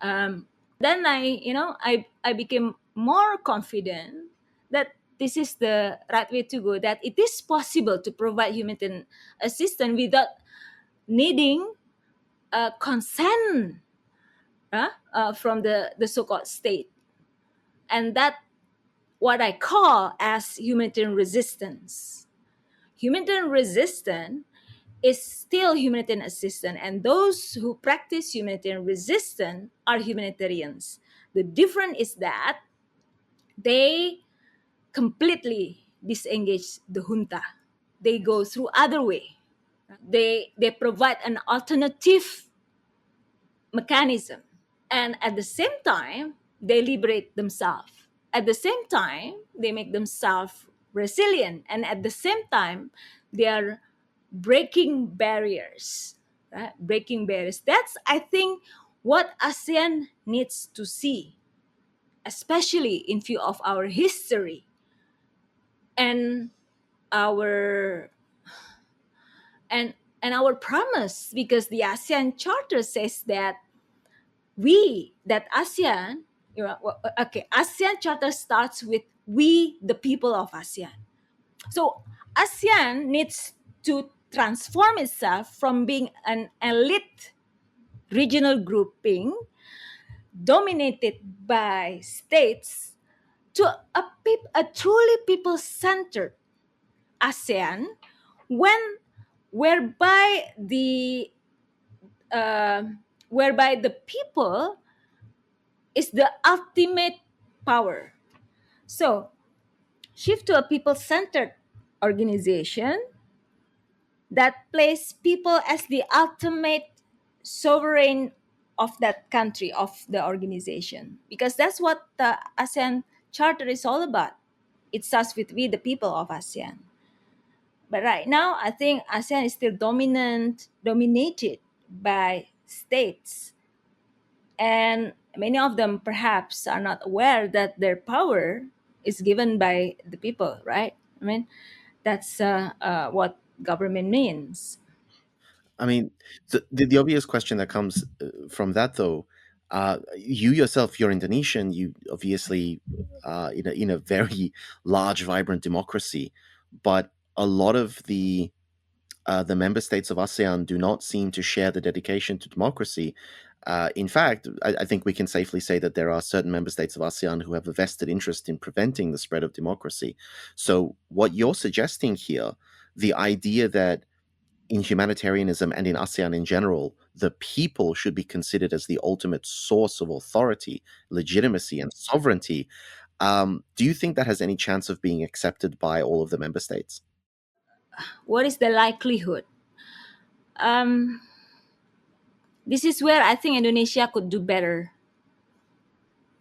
Then I became more confident that this is the right way to go, that it is possible to provide humanitarian assistance without needing consent from the so-called state. And that what I call as humanitarian resistance. Humanitarian resistance is still humanitarian assistance, and those who practice humanitarian resistance are humanitarians. The difference is that they completely disengage the junta. They go through other way. They provide an alternative mechanism, and at the same time they liberate themselves. At the same time they make themselves resilient, and at the same time they are breaking barriers, right? Breaking barriers. That's, I think, what ASEAN needs to see, especially in view of our history and our and our promise, because the ASEAN Charter says that ASEAN, ASEAN Charter starts with we, the people of ASEAN. So ASEAN needs to transform itself from being an elite regional grouping dominated by states to a truly people-centered ASEAN, whereby the people is the ultimate power. So shift to a people-centered organization that places people as the ultimate sovereign of that country, of the organization, because that's what the ASEAN Charter is all about. it starts with we, the people of ASEAN. But right now, I think ASEAN is still dominated by states, and many of them perhaps are not aware that their power is given by the people, right? I mean, that's what government means. I mean, the obvious question that comes from that, though, you yourself, you're Indonesian. You obviously, in a very large, vibrant democracy, but a lot of the member states of ASEAN do not seem to share the dedication to democracy. In fact, I think we can safely say that there are certain member states of ASEAN who have a vested interest in preventing the spread of democracy. So, what you're suggesting here, the idea that in humanitarianism and in ASEAN in general, the people should be considered as the ultimate source of authority, legitimacy, and sovereignty. Do you think that has any chance of being accepted by all of the member states? What is the likelihood? Um, this is where I think Indonesia could do better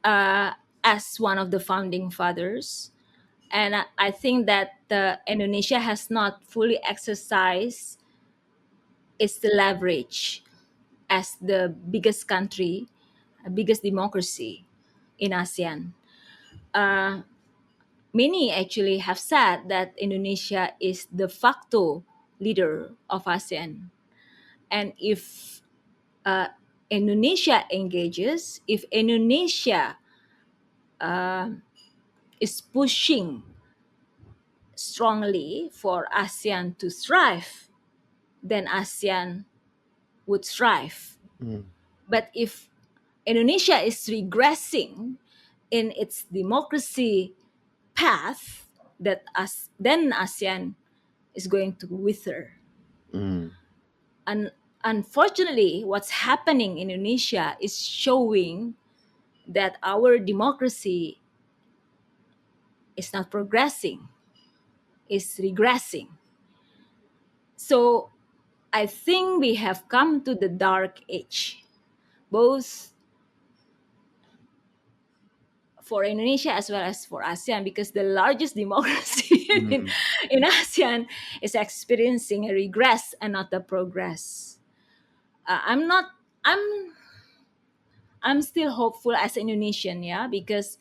uh, as one of the founding fathers. And I think that Indonesia has not fully exercised its leverage as the biggest country, biggest democracy in ASEAN. Uh, Many actually have said that Indonesia is the facto leader of ASEAN. And if uh, Indonesia engages, if Indonesia uh, is pushing strongly for ASEAN to thrive, then ASEAN would thrive. Mm, But if Indonesia is regressing in its democracy path, then ASEAN is going to wither. mm, And unfortunately, what's happening in Indonesia is showing that our democracy is not progressing, is regressing. So I think we have come to the dark age, both for Indonesia as well as for ASEAN, because the largest democracy mm. in ASEAN is experiencing a regress and not a progress. I'm not. I'm. I'm still hopeful as an Indonesian, yeah, because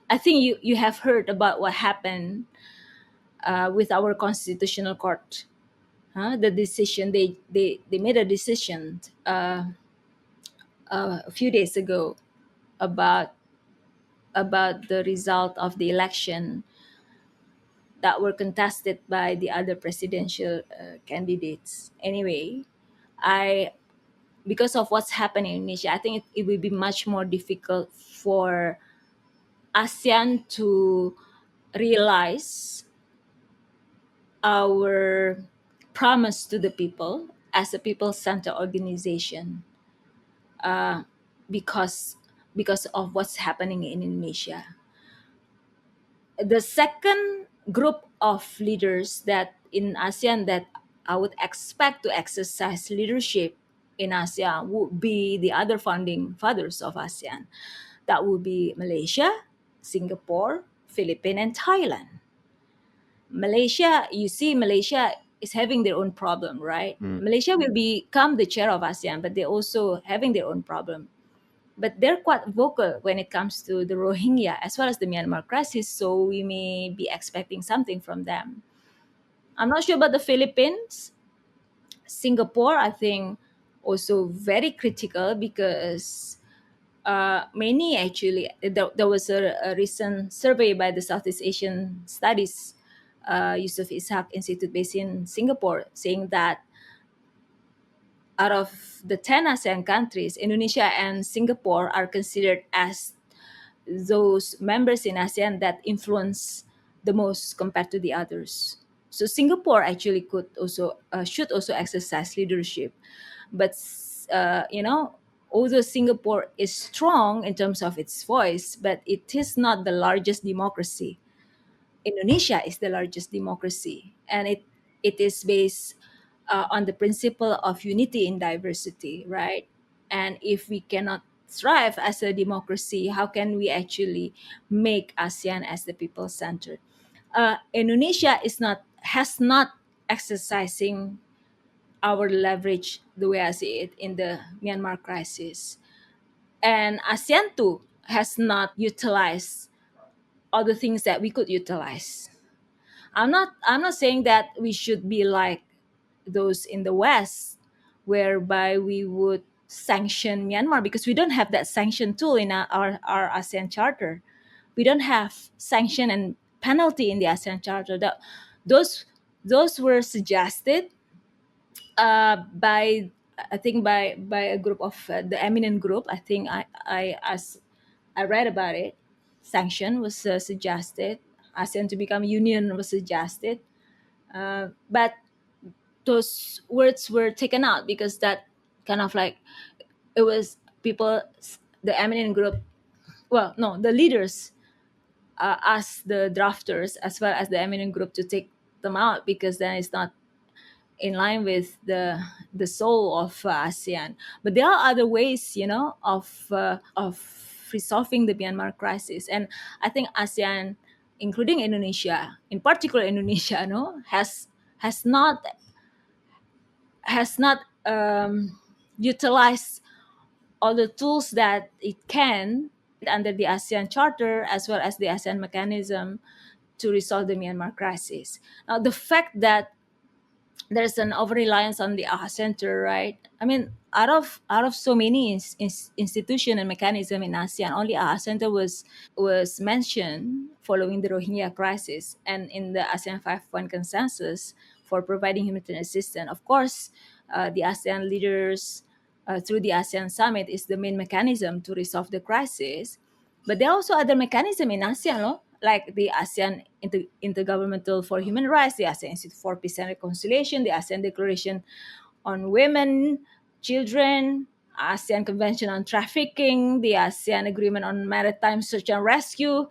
I think you have heard about what happened with our constitutional court. The decision they made a decision a few days ago about the result of the election that were contested by the other presidential candidates. Anyway, I because of what's happening in Indonesia, I think it will be much more difficult for ASEAN to realize our promise to the people as a people-centered organization because of what's happening in Indonesia. The second group of leaders that in ASEAN that I would expect to exercise leadership in ASEAN would be the other founding fathers of ASEAN. That would be Malaysia, Singapore, Philippines, and Thailand. Malaysia, you see, Malaysia is having their own problem, right? Mm. Malaysia will become the chair of ASEAN, but they're also having their own problem. But they're quite vocal when it comes to the Rohingya as well as the Myanmar crisis, so we may be expecting something from them. I'm not sure about the Philippines. Singapore, I think, also very critical because many actually, there was a recent survey by the Southeast Asian Studies Yusuf Ishak Institute based in Singapore saying that out of the 10 ASEAN countries, Indonesia and Singapore are considered as those members in ASEAN that influence the most compared to the others. So Singapore actually could also should also exercise leadership, but although Singapore is strong in terms of its voice, but it is not the largest democracy. Indonesia is the largest democracy, and it is based on the principle of unity in diversity, right? And if we cannot thrive as a democracy, how can we actually make ASEAN as the people centered? Indonesia is not has not exercising our leverage the way I see it in the Myanmar crisis, and ASEAN too has not utilized all the things that we could utilize. I'm not saying that we should be like those in the West, whereby we would sanction Myanmar, because we don't have that sanction tool in our ASEAN charter. We don't have sanction and penalty in the ASEAN charter. Those those were suggested by, I think, by a group of the eminent group. I think as I read about it, sanction was suggested. ASEAN to become union was suggested, but those words were taken out because that kind of like, it was people, the eminent group, well, no, the leaders asked the drafters as well as the eminent group to take them out, because then it's not in line with the soul of ASEAN. But there are other ways, of resolving the Myanmar crisis, and I think ASEAN, including Indonesia, in particular Indonesia, no, has not utilized all the tools that it can under the ASEAN Charter as well as the ASEAN mechanism to resolve the Myanmar crisis. Now, the fact that there's an over reliance on the AHA Center, right? I mean, out of so many institution and mechanism in ASEAN, only AHA Center was mentioned following the Rohingya crisis and in the ASEAN 5-point consensus for providing humanitarian assistance. Of course, the ASEAN leaders through the ASEAN summit is the main mechanism to resolve the crisis. But there are also other mechanisms in ASEAN, no? Like the ASEAN Intergovernmental for Human Rights, the ASEAN Institute for Peace and Reconciliation, the ASEAN Declaration on Women, Children, ASEAN Convention on Trafficking, the ASEAN Agreement on Maritime Search and Rescue,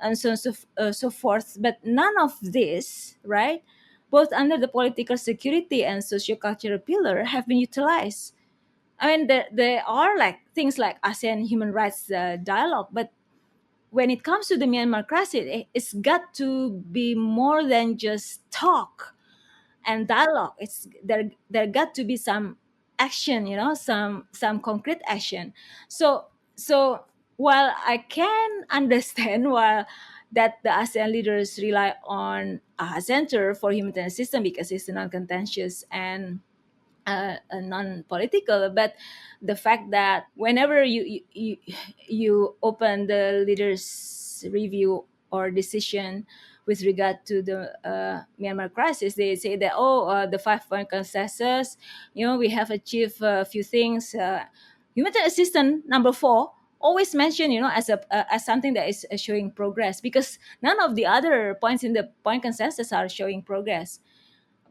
and so on, so forth. But none of this, right, both under the political security and sociocultural pillar, have been utilized. I mean, there are like things like ASEAN human rights dialogue, but when it comes to the Myanmar crisis, it's got to be more than just talk and dialogue. It's there got to be some action, some concrete action. So while I can understand while that the ASEAN leaders rely on a center for humanitarian assistance because it's non-contentious and non-political, but the fact that whenever you open the leaders review or decision with regard to the Myanmar crisis, they say that, the 5-point consensus, we have achieved a few things. Humanitarian assistance number 4 always mentioned, as something that is showing progress, because none of the other points in the point consensus are showing progress.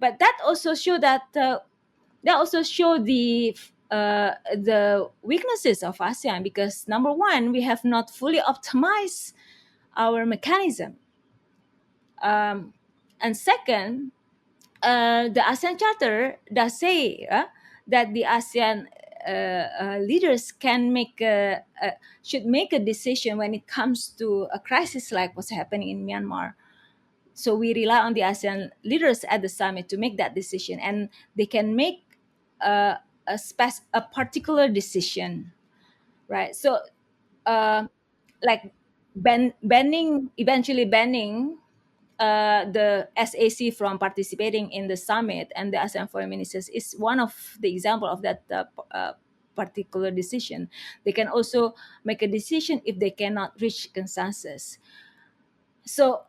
But that also show the weaknesses of ASEAN, because number one, we have not fully optimized our mechanism, and second, the ASEAN Charter does say that the ASEAN leaders should make a decision when it comes to a crisis like what's happening in Myanmar. So we rely on the ASEAN leaders at the summit to make that decision, and they can make a particular decision, right? So, like eventually banning the SAC from participating in the summit and the ASEAN foreign ministers is one of the example of that particular decision. They can also make a decision if they cannot reach consensus. So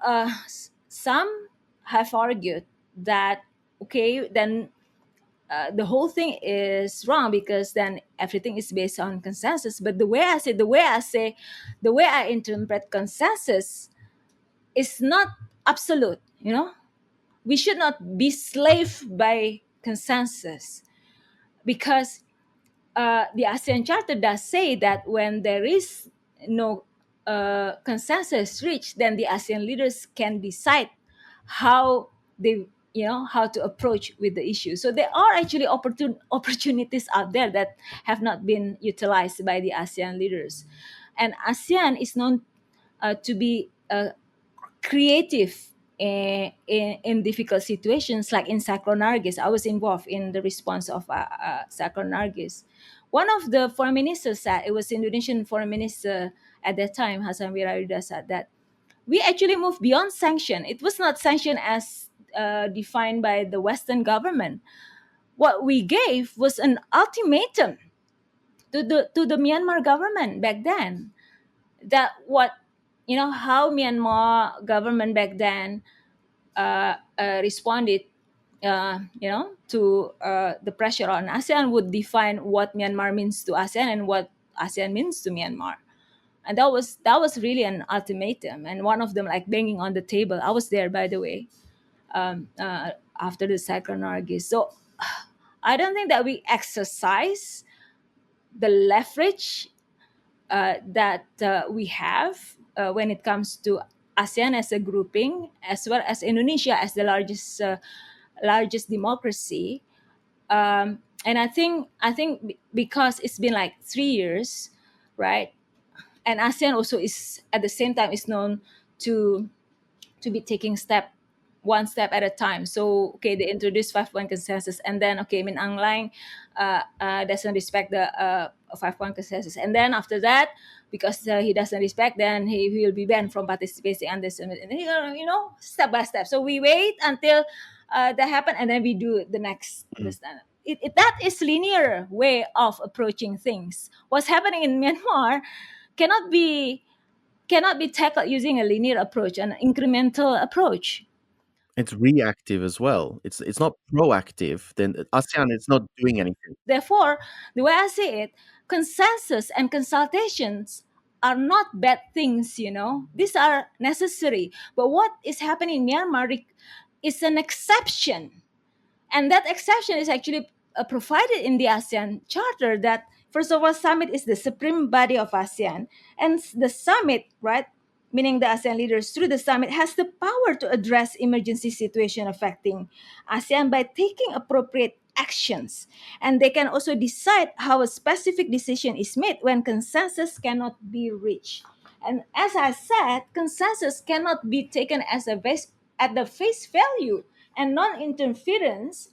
some have argued that, okay, then the whole thing is wrong, because then everything is based on consensus. But the way I interpret consensus is not absolute. We should not be slave by consensus, because the ASEAN Charter does say that when there is no consensus reached, then the ASEAN leaders can decide how they how to approach with the issue. So there are actually opportunities out there that have not been utilized by the ASEAN leaders, and ASEAN is known to be creative in difficult situations, like in Cyclone Nargis. I was involved in the response of Cyclone Nargis. One of the foreign ministers said, it was Indonesian foreign minister at that time, Hassan Wirarida, said that we actually moved beyond sanction. It was not sanction as defined by the Western government. What we gave was an ultimatum to the Myanmar government back then, that what how Myanmar government back then responded to the pressure on ASEAN would define what Myanmar means to ASEAN and what ASEAN means to Myanmar. And that was really an ultimatum, and one of them like banging on the table. I was there, by the way, after the Cyclone Nargis. So I don't think that we exercise the leverage that we have when it comes to ASEAN as a grouping, as well as Indonesia as the largest democracy. And I think because it's been like 3 years, right? And ASEAN also is at the same time is known to be taking one step at a time. So okay, they introduced 5-1 consensus, and then okay, Min Aung Hlaing doesn't respect the 5-1 consensus, and then after that, because he doesn't respect, then he will be banned from participating on this, and step by step. So we wait until that happen, and then we do the next. That is linear way of approaching things. What's happening in Myanmar cannot be tackled using a linear approach, an incremental approach. It's reactive as well. It's not proactive. Then ASEAN is not doing anything. Therefore, the way I see it, consensus and consultations are not bad things, These are necessary. But what is happening in Myanmar is an exception. And that exception is actually provided in the ASEAN Charter, that, first of all, summit is the supreme body of ASEAN. And the summit, right, meaning the ASEAN leaders through the summit, has the power to address emergency situation affecting ASEAN by taking appropriate actions. And they can also decide how a specific decision is made when consensus cannot be reached. And as I said, consensus cannot be taken as at the face value, and non-interference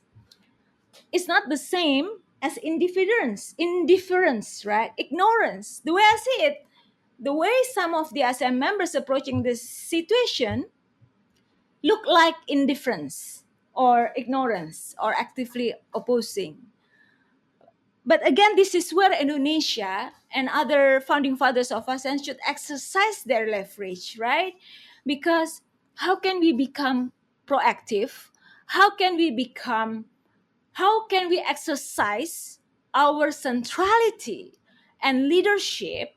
is not the same as indifference, right? Ignorance. The way I see it, the way some of the ASEAN members approaching this situation look like indifference or ignorance or actively opposing. But again, this is where Indonesia and other founding fathers of ASEAN should exercise their leverage, right? Because how can we become proactive? How can we exercise our centrality and leadership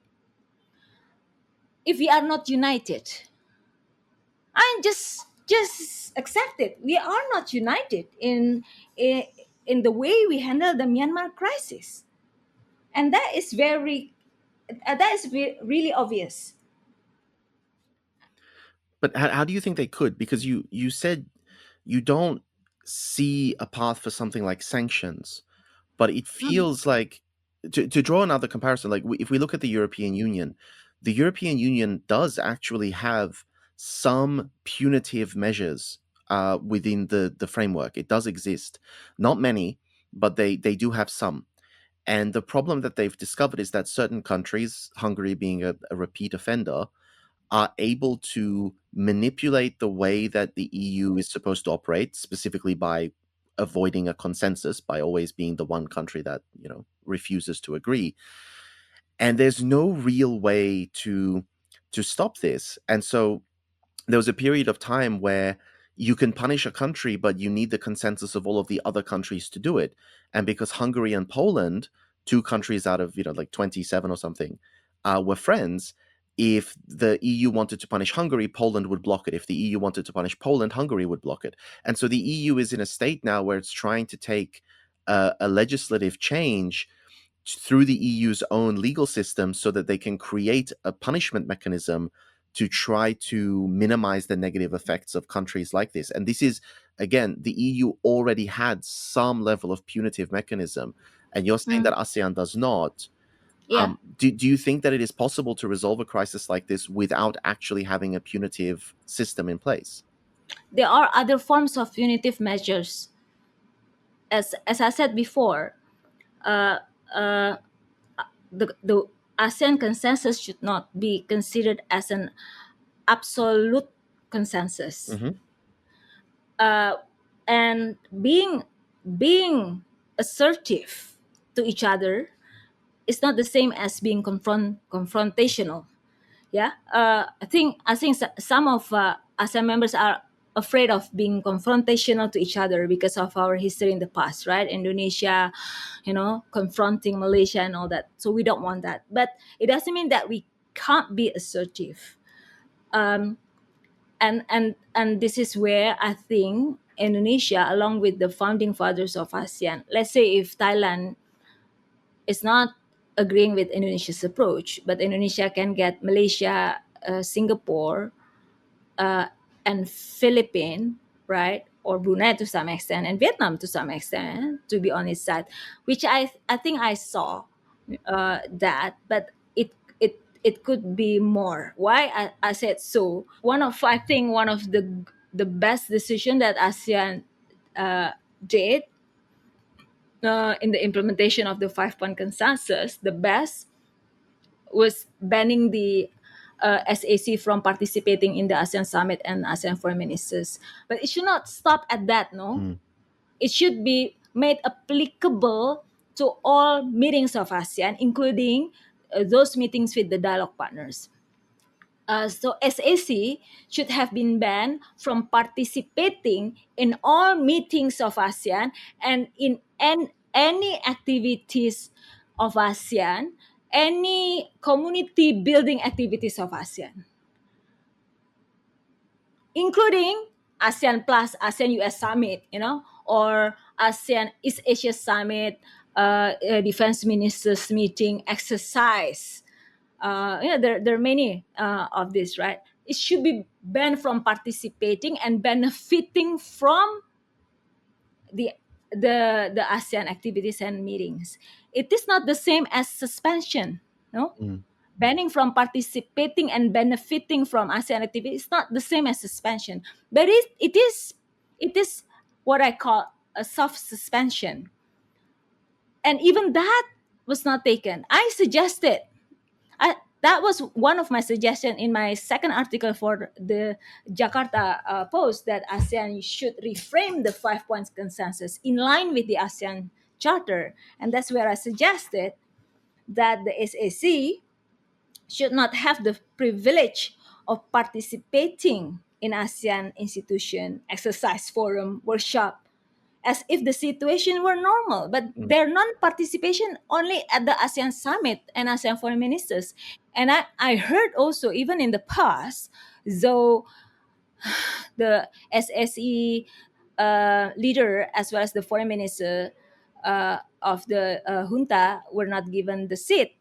if we are not united? And just accept it. We are not united in the way we handle the Myanmar crisis, and that is really obvious. But how do you think they could? Because you said you don't see a path for something like sanctions, but it feels like, to draw another comparison, like if we look at the European Union does actually have some punitive measures within the framework. It does exist, not many, but they do have some. And the problem that they've discovered is that certain countries, Hungary being a repeat offender, are able to manipulate the way that the EU is supposed to operate, specifically by avoiding a consensus, by always being the one country that, refuses to agree. And there's no real way to stop this. And so there was a period of time where you can punish a country, but you need the consensus of all of the other countries to do it. And because Hungary and Poland, two countries out of like 27 or something, were friends, if the EU wanted to punish Hungary, Poland would block it. If the EU wanted to punish Poland, Hungary would block it. And so the EU is in a state now where it's trying to take a legislative change through the EU's own legal system so that they can create a punishment mechanism to try to minimize the negative effects of countries like this. And this is, again, the EU already had some level of punitive mechanism, and you're saying that ASEAN does not. Yeah. Do you think that it is possible to resolve a crisis like this without actually having a punitive system in place? There are other forms of punitive measures. As I said before, uh, uh, the ASEAN consensus should not be considered as an absolute consensus. Mm-hmm. And being assertive to each other is not the same as being confrontational. Yeah, I think some of ASEAN members are afraid of being confrontational to each other because of our history in the past, right? Indonesia, confronting Malaysia and all that. So we don't want that, but it doesn't mean that we can't be assertive. And this is where I think Indonesia, along with the founding fathers of ASEAN, let's say if Thailand is not agreeing with Indonesia's approach, but Indonesia can get Malaysia, Singapore, and Philippines, right, or Brunei to some extent, and Vietnam to some extent, to be on its side, which I think I saw that, but it could be more. Why I said so? I think one of the best decision that ASEAN did in the implementation of the 5 point consensus, the best was banning the SAC from participating in the ASEAN summit and ASEAN foreign ministers. But it should not stop at that, no? It should be made applicable to all meetings of ASEAN, including those meetings with the dialogue partners. So SAC should have been banned from participating in all meetings of ASEAN and in any activities of ASEAN, any community building activities of ASEAN, including ASEAN Plus, ASEAN US Summit, or ASEAN East Asia Summit, defense ministers meeting, exercise. There are many of this, right? It should be banned from participating and benefiting from the the ASEAN activities and meetings. It is not the same as suspension, no. Banning from participating and benefiting from ASEAN activities is not the same as suspension, but it is what I call a soft suspension, and even that was not taken. That was one of my suggestions in my second article for the Jakarta Post, that ASEAN should reframe the 5 points consensus in line with the ASEAN Charter. And that's where I suggested that the SAC should not have the privilege of participating in ASEAN institution, exercise forum, workshop, as if the situation were normal, but their non-participation only at the ASEAN summit and ASEAN foreign ministers. And I heard also, even in the past, though the SSE leader as well as the foreign minister of the junta were not given the seat,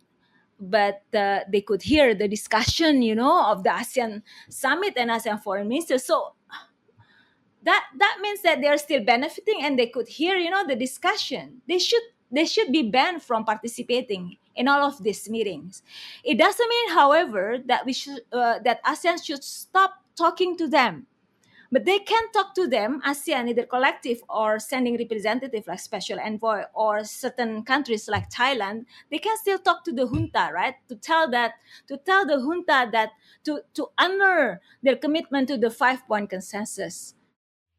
but they could hear the discussion, of the ASEAN summit and ASEAN foreign ministers. So that means that they're still benefiting and they could hear, the discussion. They should be banned from participating in all of these meetings. It doesn't mean, however, that that ASEAN should stop talking to them, but they can talk to them, ASEAN, either collective or sending representative like special envoy, or certain countries like Thailand. They can still talk to the junta, right? To tell the junta that to honor their commitment to the 5 point consensus.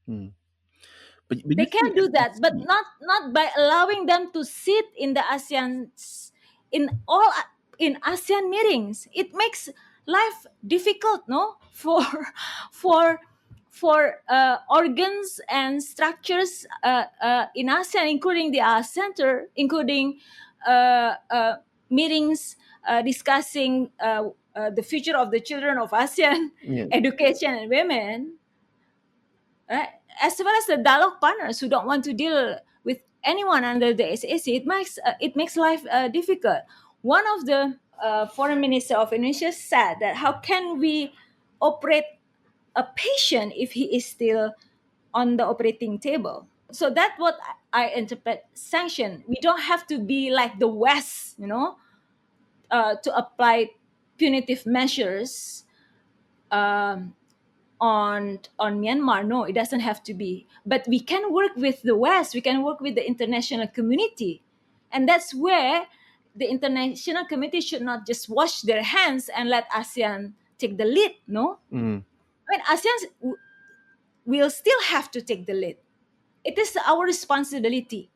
But They you can think do that, but SSC not by allowing them to sit in the ASEAN, in ASEAN meetings. It makes life difficult, no, for organs and structures in ASEAN, including the center, including meetings discussing the future of the children of ASEAN, Yeah. education and women, right? As well as the dialogue partners who don't want to deal with anyone under the SAC. It makes life difficult. One of the foreign minister of Indonesia said that how can we operate a patient if he is still on the operating table. So that's what I interpret sanction. We don't have to be like the West, to apply punitive measures um, on Myanmar. No, it doesn't have to be. But we can work with the West. We can work with the international community, and that's where the international community should not just wash their hands and let ASEAN take the lead. No, Mm. I mean ASEAN will still have to take the lead. It is our responsibility,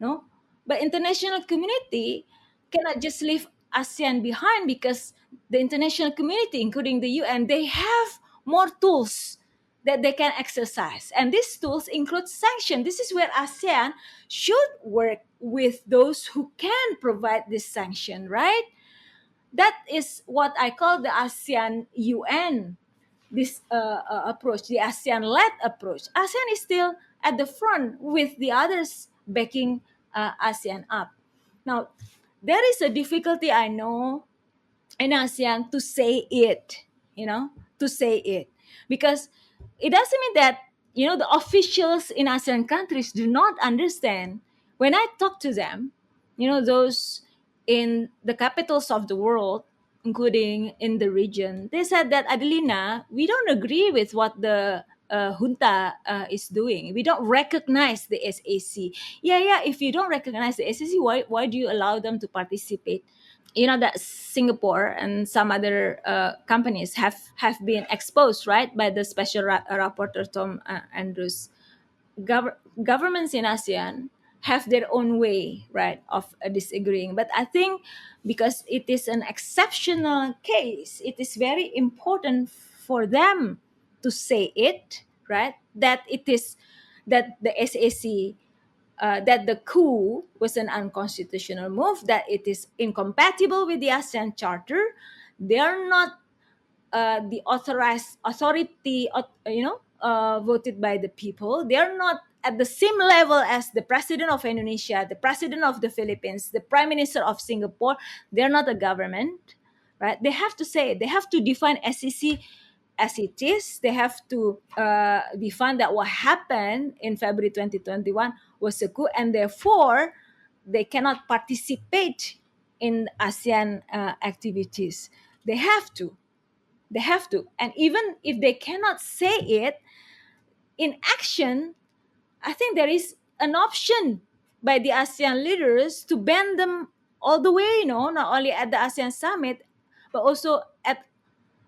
no? But international community cannot just leave ASEAN behind, because the international community, including the UN, they have more tools that they can exercise. And these tools include sanction. This is where ASEAN should work with those who can provide this sanction, right? That is what I call the ASEAN UN, this approach, the ASEAN led approach. ASEAN is still at the front with the others backing ASEAN up. Now, there is a difficulty, I know, in ASEAN to say it, to say it. Because it doesn't mean that, the officials in ASEAN countries do not understand. When I talk to them, those in the capitals of the world, including in the region, they said that, Adelina, we don't agree with what the junta is doing. We don't recognize the SAC. Yeah, if you don't recognize the SAC, why do you allow them to participate? You know that Singapore and some other companies have been exposed, right, by the special rapporteur Tom Andrews. Governments in ASEAN have their own way, right, of disagreeing. But I think because it is an exceptional case, it is very important for them to say it, right, that it is that the SAC, that the coup was an unconstitutional move, that it is incompatible with the ASEAN Charter. They are not the authorized authority, voted by the people. They are not at the same level as the president of Indonesia, the president of the Philippines, the prime minister of Singapore. They're not a government, right? They have to say it. They have to define SEC as it is. They have to define that what happened in February 2021 was a coup, and therefore they cannot participate in ASEAN activities. They have to. They have to. And even if they cannot say it in action, I think there is an option by the ASEAN leaders to ban them all the way, not only at the ASEAN summit, but also at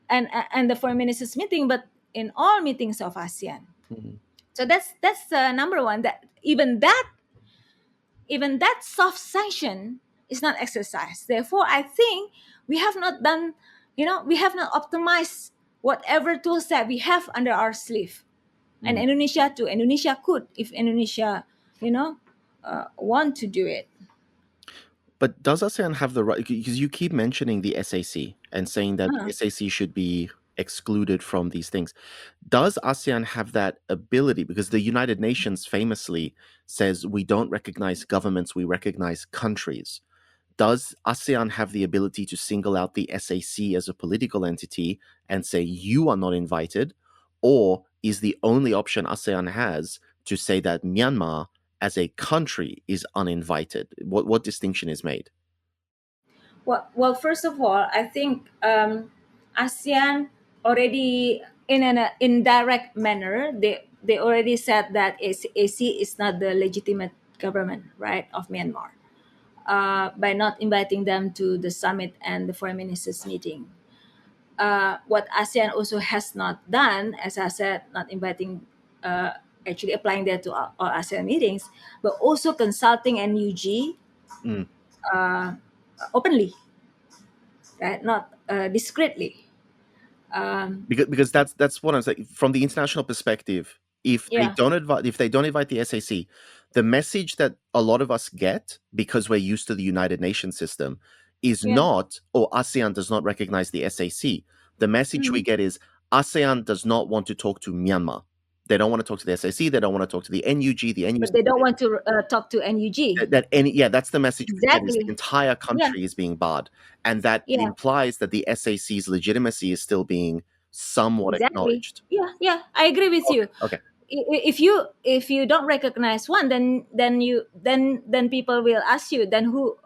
and the foreign ministers meeting, but in all meetings of ASEAN. Mhm. So that's number one. That even that soft sanction is not exercised. Therefore, I think we have not done, we have not optimized whatever tools that we have under our sleeve. And Mm. Indonesia too. Indonesia could, if Indonesia, want to do it. But does ASEAN have the right? Because you keep mentioning the SAC and saying that Uh, the SAC should be excluded from these things. Does ASEAN have that ability? Because the United Nations famously says we don't recognize governments, we recognize countries. Does ASEAN have the ability to single out the SAC as a political entity and say you are not invited? Or is the only option ASEAN has to say that Myanmar as a country is uninvited? What distinction is made? well, first of all, I think ASEAN already, in an indirect manner, they already said that AC is not the legitimate government, right, of Myanmar, by not inviting them to the summit and the foreign ministers meeting. What ASEAN also has not done, as I said, not inviting, actually applying that to all ASEAN meetings, but also consulting NUG Mm. openly, right? Not discreetly. Because that's what I'm saying. From the international perspective, Yeah, if they don't invite the SAC, the message that a lot of us get, because we're used to the United Nations system, is yeah. not, or ASEAN does not recognize the SAC. The message we Mhm. get is ASEAN does not want to talk to Myanmar. They don't want to talk to the SAC. They don't want to talk to the NUG. The But they NUC. don't want to talk to NUG. That's the message we get, is the Exactly. entire Yeah, country is being barred, and that yeah. implies that the SAC's legitimacy is still being somewhat Exactly. acknowledged. Yeah, yeah, I agree with you. Okay. If you don't recognize one, then people will ask you, then who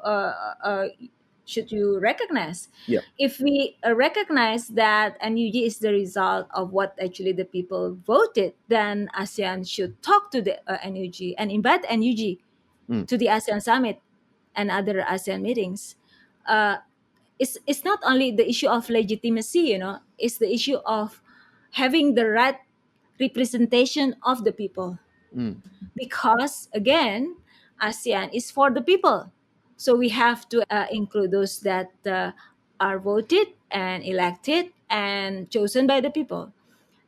should you recognize? Yeah. If we recognize that NUG is the result of what actually the people voted, then ASEAN should talk to the NUG and invite NUG Mm. to the ASEAN summit and other ASEAN meetings. uh, it's not only the issue of legitimacy, it's the issue of having the right representation of the people, Mm. because again, ASEAN is for the people, so we have to include those that are voted and elected and chosen by the people.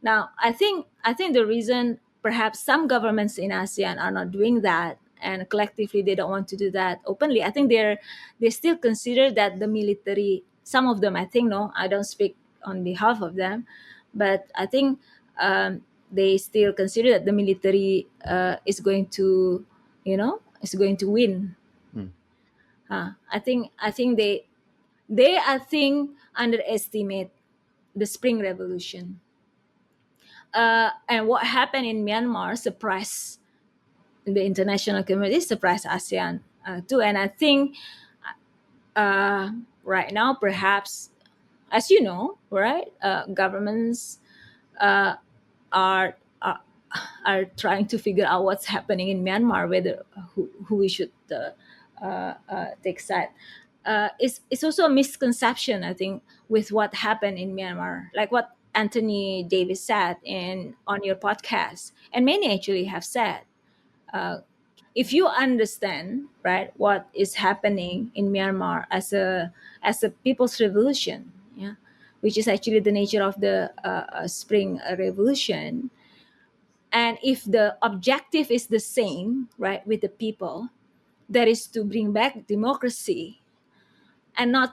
Now, I think the reason perhaps some governments in ASEAN are not doing that, and collectively they don't want to do that openly. I think they still consider that the military. Some of them, I think, no, I don't speak on behalf of them, but I think they still consider that the military is going to, is going to win. Mm. I think they I think underestimate the Spring Revolution. And what happened in Myanmar surprised the international community, surprised ASEAN too. And I think uh, right now, perhaps, as you know, right, governments uh, are, are are trying to figure out what's happening in Myanmar, whether who we should take side. It's also a misconception, I think, with what happened in Myanmar, like what Anthony Davis said in on your podcast, and many actually have said. If you understand, right, what is happening in Myanmar as a people's revolution, yeah, which is actually the nature of the Spring Revolution, and if the objective is the same, right, with the people, that is to bring back democracy, and not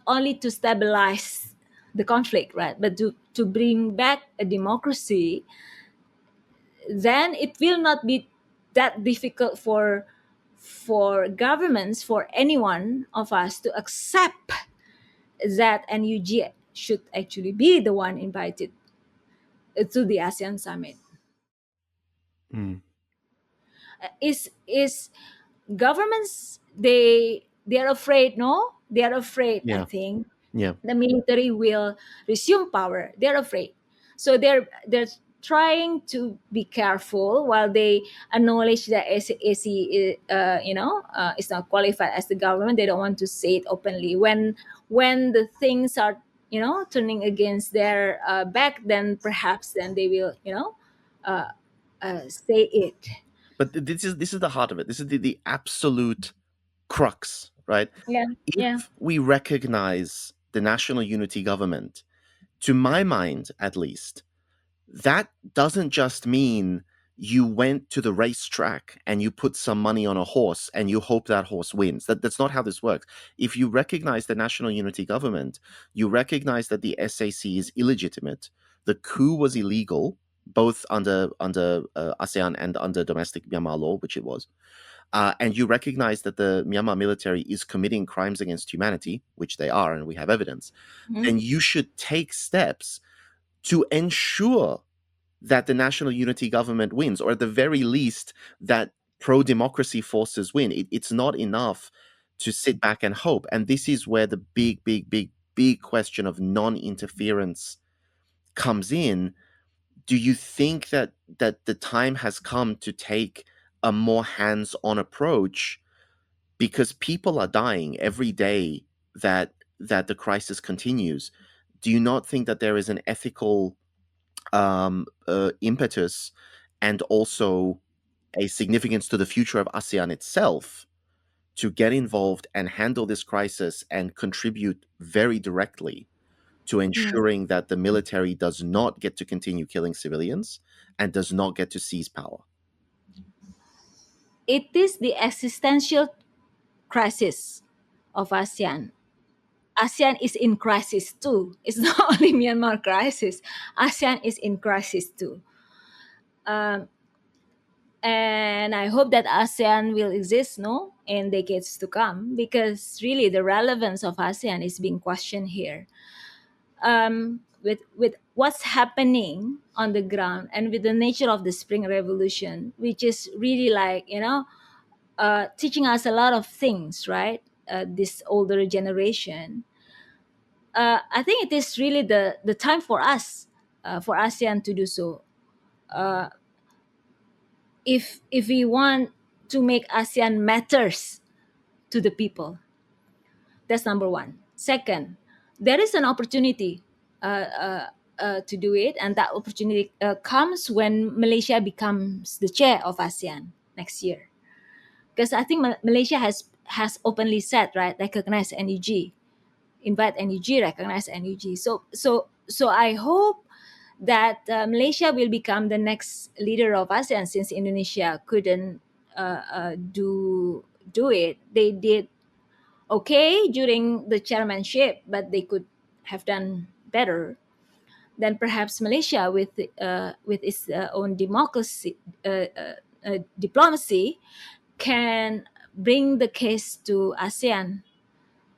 only to stabilize the conflict, right, but to bring back a democracy, then it will not be that difficult for governments, for anyone of us to accept that NUG should actually be the one invited to the ASEAN summit. Mm. Is governments, they're afraid, no, they're afraid, I Yeah. think, Yeah. the military will resume power. They're afraid, so they're trying to be careful while they acknowledge that AC is not qualified as the government. They don't want to say it openly. When the things are, turning against their back, then perhaps then they will, uh, say it. But this is the heart of it. This is the absolute crux, right? Yeah, yeah. If we recognize the national unity government, to my mind at least, that doesn't just mean you went to the racetrack and you put some money on a horse and you hope that horse wins. That's not how this works. If you recognize the national unity government, you recognize that the SAC is illegitimate. The coup was illegal, both under ASEAN and under domestic Myanmar law, which it was. And you recognize that the Myanmar military is committing crimes against humanity, which they are, and we have evidence, Mhm. then you should take steps to ensure that the national unity government wins, or at the very least, that pro democracy forces win. It's not enough to sit back and hope. And this is where the big, big, big, big question of non interference comes in. Do you think that the time has come to take a more hands on approach? Because people are dying every day that the crisis continues. Do you not think that there is an ethical impetus and also a significance to the future of ASEAN itself to get involved and handle this crisis and contribute very directly to Mm. ensuring that the military does not get to continue killing civilians and does not get to seize power? It is the existential crisis of ASEAN. ASEAN is in crisis too. It's not only Myanmar crisis. ASEAN is in crisis too. Um, and I hope that ASEAN will exist, no, in decades to come, because really the relevance of ASEAN is being questioned here. with what's happening on the ground, and with the nature of the Spring Revolution, which is really like, teaching us a lot of things, right? This older generation, I think it is really the time for us, for ASEAN to do so. Uh, if we want to make ASEAN matters to the people, that's number one. Second, there is an opportunity to do it, and that opportunity comes when Malaysia becomes the chair of ASEAN next year. Because I think Malaysia has openly said, right, recognize NUG, invite NUG, recognize NUG. So I hope that Malaysia will become the next leader of ASEAN, since Indonesia couldn't do it. They did okay during the chairmanship, but they could have done better. Then perhaps Malaysia, with its own diplomacy, can bring the case to ASEAN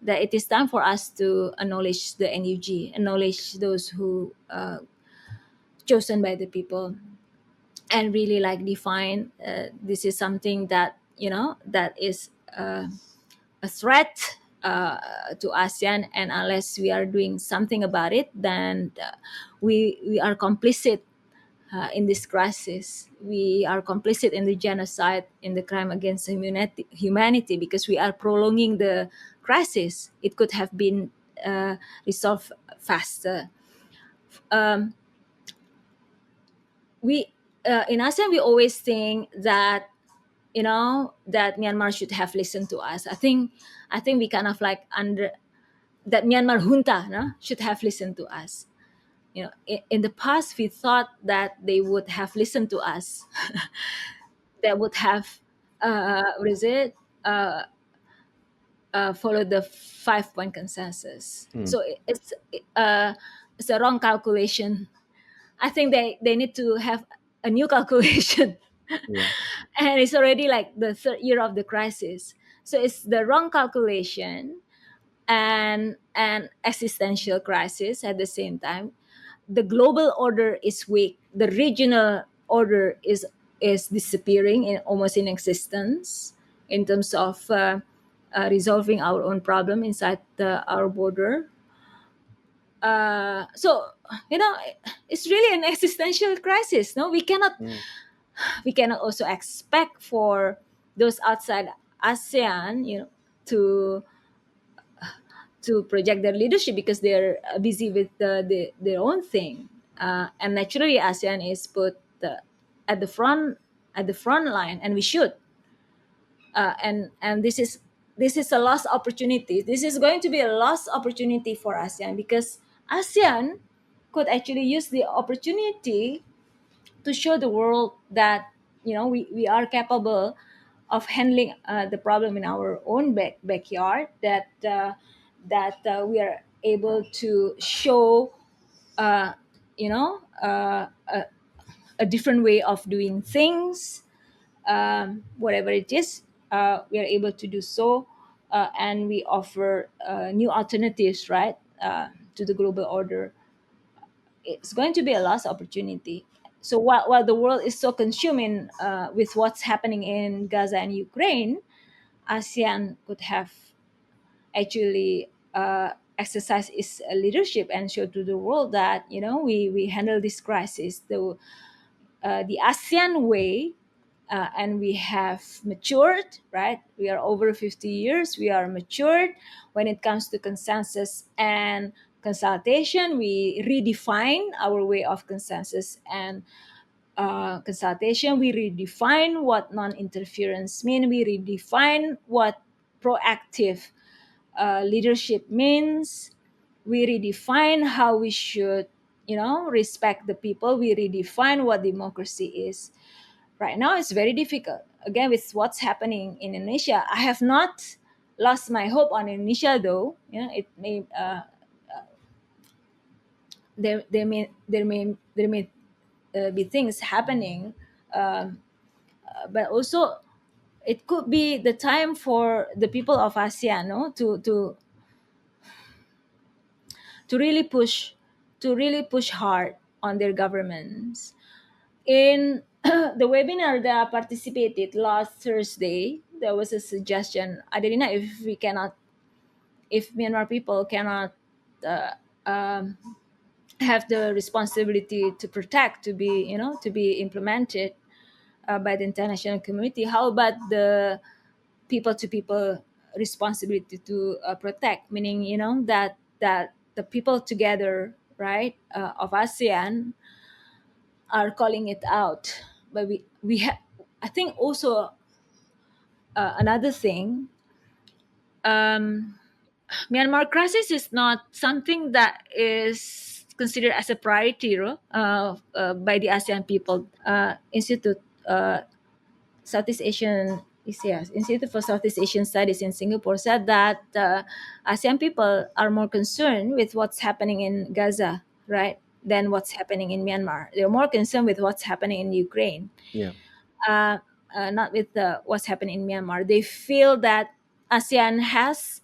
that it is time for us to acknowledge the NUG, acknowledge those who chosen by the people, and really like define this is something that, that is a threat to ASEAN, and unless we are doing something about it, then we are complicit in this crisis. We are complicit in the genocide, in the crime against humanity, because we are prolonging the crisis. It could have been resolved faster. Um, we in ASEAN, we always think that, that Myanmar should have listened to us. I think we kind of like under that Myanmar junta, no, should have listened to us. In the past, we thought that they would have listened to us. They would have, what is it, followed the 5 point consensus. So it's a wrong calculation. I think they need to have a new calculation. Yeah. And it's already like the third year of the crisis. So it's the wrong calculation, and existential crisis at the same time. The global order is weak. The regional order is disappearing, in almost in existence, in terms of resolving our own problem inside our border. So, it's really an existential crisis. No, Mm. we cannot also expect for those outside ASEAN, to project their leadership, because they're busy with their own thing. And naturally, ASEAN is put at the front at the front line, and we should. And this is a lost opportunity. This is going to be a lost opportunity for ASEAN, because ASEAN could actually use the opportunity to show the world that, we are capable of handling the problem in our own backyard, that we are able to show uh, you know a different way of doing things, whatever it is. We are able to do so, and we offer new alternatives, right, to the global order. It's going to be a lost opportunity. So while the world is so consuming with what's happening in Gaza and Ukraine, ASEAN could have actually exercised its leadership and show to the world that, we handle this crisis the ASEAN way, and we have matured, right? We are over 50 years. We are matured when it comes to consensus and consultation. We redefine our way of consensus and consultation. We redefine what non-interference mean. We redefine what proactive leadership means. We redefine how we should, respect the people. We redefine what democracy is. Right now, it's very difficult. Again, with what's happening in Indonesia, I have not lost my hope on Indonesia, though. It may there may be things happening, but also it could be the time for the people of ASEAN, no, to really push to really push hard on their governments. In the webinar that I participated last Thursday, there was a suggestion, Adelina, if Myanmar people cannot uh, um, have the responsibility to protect, to be implemented by the international community, how about the people to people responsibility to protect, meaning that the people together, right, of ASEAN are calling it out. But we have, I think also another thing, um, Myanmar crisis is not something that is considered as a priority, by the ASEAN People Institute, Southeast Asian, yes, Institute for Southeast Asian Studies in Singapore said that ASEAN people are more concerned with what's happening in Gaza, right, than what's happening in Myanmar. They're more concerned with what's happening in Ukraine, Yeah. uh, not with what's happening in Myanmar. They feel that ASEAN has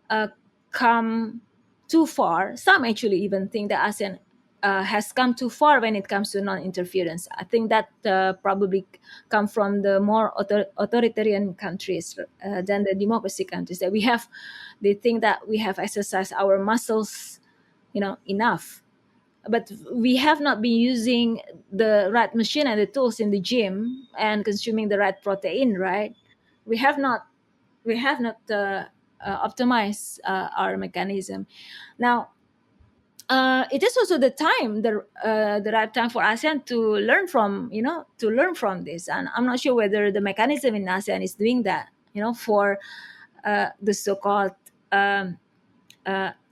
uh, come too far. Some actually even think that ASEAN has come too far when it comes to non-interference. I think that probably come from the more authoritarian countries than the democracy countries that we have. They think that we have exercised our muscles, enough. But we have not been using the right machine and the tools in the gym and consuming the right protein, right? We have not optimized our mechanism. Now, it is also the right time for ASEAN to learn from this. And I'm not sure whether the mechanism in ASEAN is doing that. For the so-called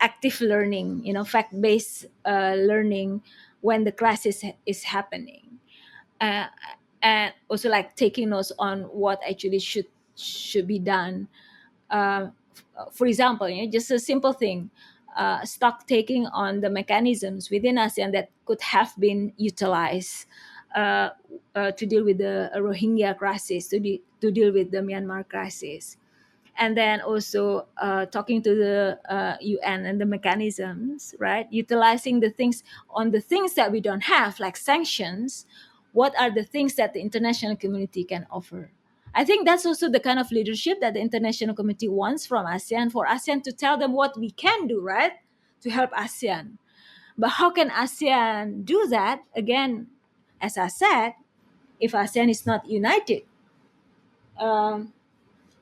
active learning, fact-based learning when the crisis is happening, uh, and also like taking notes on what actually should be done. For example, just a simple thing, stock taking on the mechanisms within ASEAN that could have been utilized uh, to deal with the Rohingya crisis, to deal with the Myanmar crisis. And then also talking to the UN and the mechanisms, right? Utilizing the things that we don't have, like sanctions. What are the things that the international community can offer? I think that's also the kind of leadership that the international community wants from ASEAN, for ASEAN to tell them what we can do, right? To help ASEAN. But how can ASEAN do that? Again, as I said, if ASEAN is not united. Um,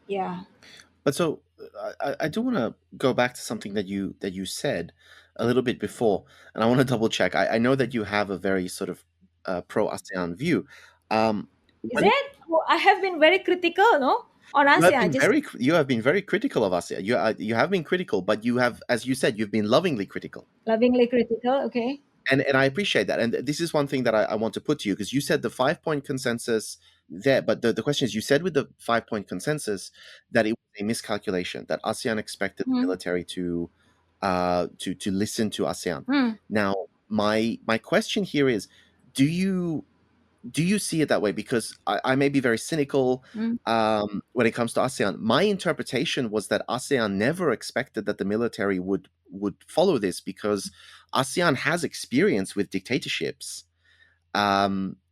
yeah. But so I do want to go back to something that you said a little bit before, and I want to double check. I know that you have a very sort of pro ASEAN view. Is When it? Well, I have been very critical, no, on you have ASEAN. been Just you have been very critical of ASEAN. You have been critical, but you have, as you said, you've been lovingly critical. lovingly critical. Okay. And I appreciate that. And this is one thing that I want to put to you, because you said the 5 point consensus there, but the question is, you said with the 5 point consensus that it was a miscalculation, that ASEAN expected the Mm, military to listen to ASEAN. mm, Now, my question here is, do you see it that way? Because I may be very cynical mm. when it comes to ASEAN. My interpretation was that ASEAN never expected that the military would follow this, because ASEAN has experience with dictatorships.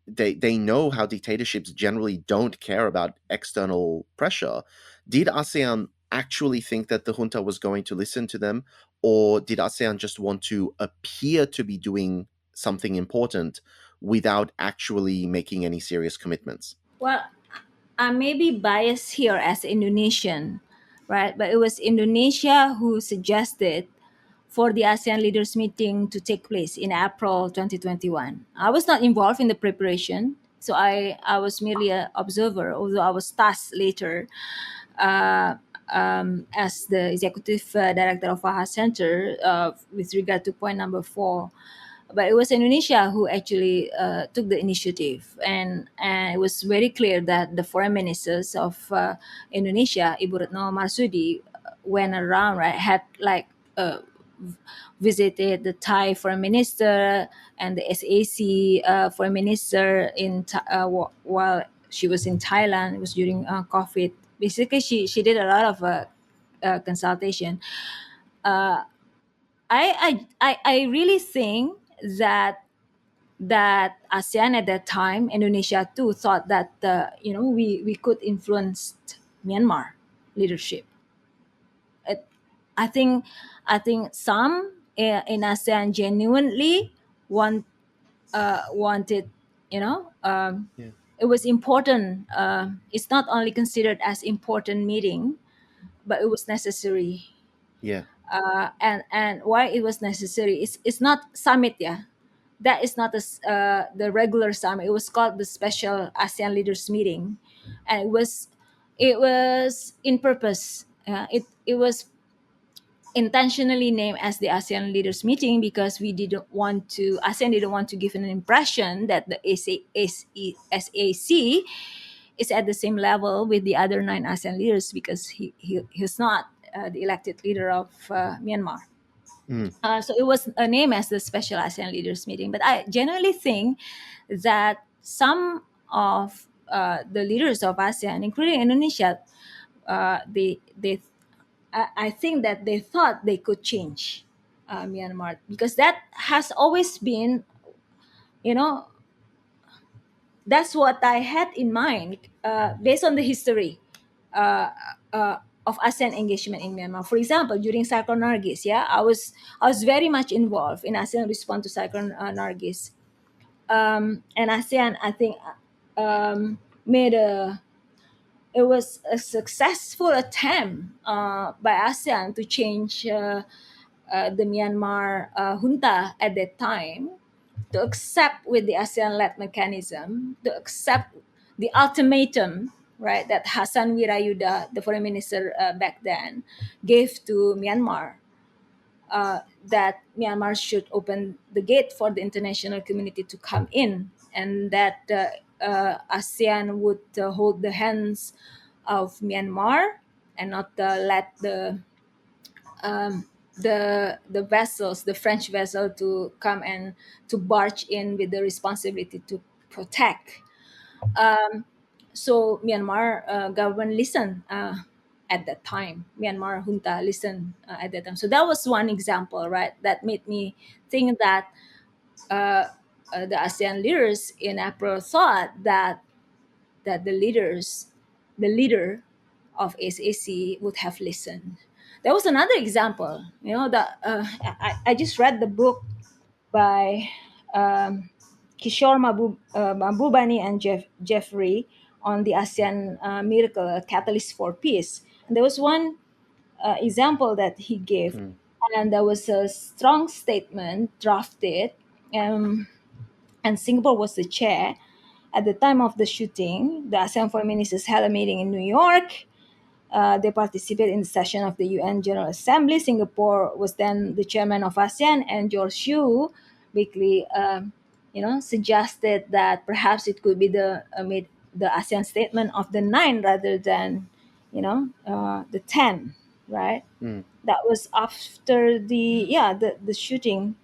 They know how dictatorships generally don't care about external pressure. Did ASEAN actually think that the junta was going to listen to them, or did ASEAN just want to appear to be doing something important without actually making any serious commitments? Well, I may be biased here as Indonesian, right? But it was Indonesia who suggested for the ASEAN leaders meeting to take place in April 2021. I was not involved in the preparation, so I was merely an observer, although I was tasked later uh, as the executive director of AHA Center with regard to point number 4. But it was Indonesia who actually took the initiative, and it was very clear that the foreign ministers of Indonesia, Ibu Retno Marsudi, went around, right, had like visited the Thai foreign minister and the SAC foreign minister while she was in Thailand. It was during COVID. Basically, she did a lot of consultation. I really think that ASEAN at that time, Indonesia too, thought that we could influence Myanmar leadership. It, I think some in ASEAN genuinely wanted, Yeah. it was important. It's not only considered as important meeting, but it was necessary. Yeah. And why it was necessary, it's not summit, yeah, that is not the regular summit. It was called the special ASEAN leaders meeting, and it was in purpose. It was intentionally named as the ASEAN leaders meeting because ASEAN didn't want to give an impression that the SAC is at the same level with the other nine ASEAN leaders, because he's not the elected leader of Myanmar. Mm. So it was a name as the Special ASEAN Leaders Meeting. But I generally think that some of the leaders of ASEAN, including Indonesia, I think that they thought they could change Myanmar, because that has always been, you know, that's what I had in mind based on the history uh, of ASEAN engagement in Myanmar. For example, during Cyclone Nargis, yeah, I was very much involved in ASEAN response to Cyclone Nargis, and ASEAN, I think, made a it was a successful attempt by ASEAN to change the Myanmar junta at that time, to accept with the ASEAN-led mechanism, to accept the ultimatum, right, that Hassan Wirayuda, the foreign minister back then, gave to Myanmar, that Myanmar should open the gate for the international community to come in, and that ASEAN would hold the hands of Myanmar and not let the vessels, the French vessel, to come and to barge in with the responsibility to protect. So Myanmar government listened at that time. Myanmar junta listened at that time. So that was one example, right? That made me think that the ASEAN leaders in April thought that the leader of SAC would have listened. There was another example. That I just read the book by Kishore Mahbubani and Jeffrey on the ASEAN miracle, a catalyst for peace. And there was one example that he gave, Mm. and there was a strong statement drafted, and Singapore was the chair. At the time of the shooting, the ASEAN foreign ministers held a meeting in New York. They participated in the session of the UN General Assembly. Singapore was then the chairman of ASEAN, and George Shue weekly, suggested that perhaps it could be made the ASEAN statement of the nine rather than, the 10, right? Mm. That was after the shooting,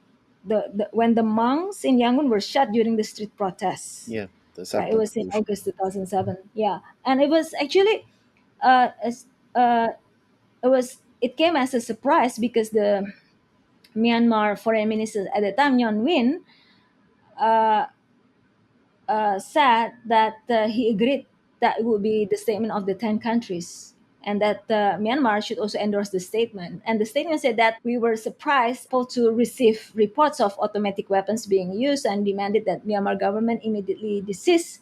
when the monks in Yangon were shot during the street protests. Yeah. The Right, it September was in Revolution. August 2007. Yeah, and it was actually, uh, as, uh, it came as a surprise because the Myanmar foreign minister at the time, Nyon Win, said that he agreed that it would be the statement of the 10 countries, and that Myanmar should also endorse the statement. And the statement said that we were surprised to receive reports of automatic weapons being used, and demanded that Myanmar government immediately desist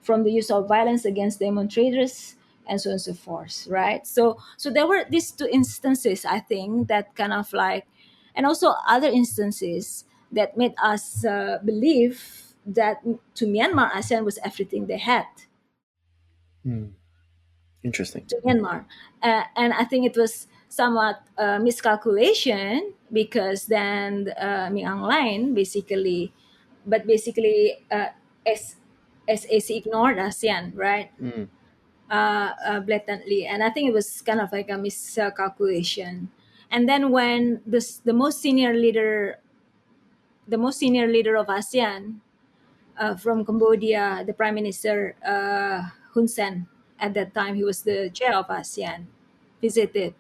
from the use of violence against demonstrators, and so on and so forth, right? So there were these two instances, I think, that kind of like, and also other instances that made us believe that to Myanmar, ASEAN was everything they had Mm. Interesting. to Myanmar. And I think it was somewhat miscalculation, because then Min Aung Hlaing basically SAC ignored ASEAN, right? Mm. Blatantly. And I think it was kind of like a miscalculation. And then when the most senior leader, of ASEAN, from Cambodia, the Prime Minister Hun Sen, at that time he was the chair of ASEAN, visited.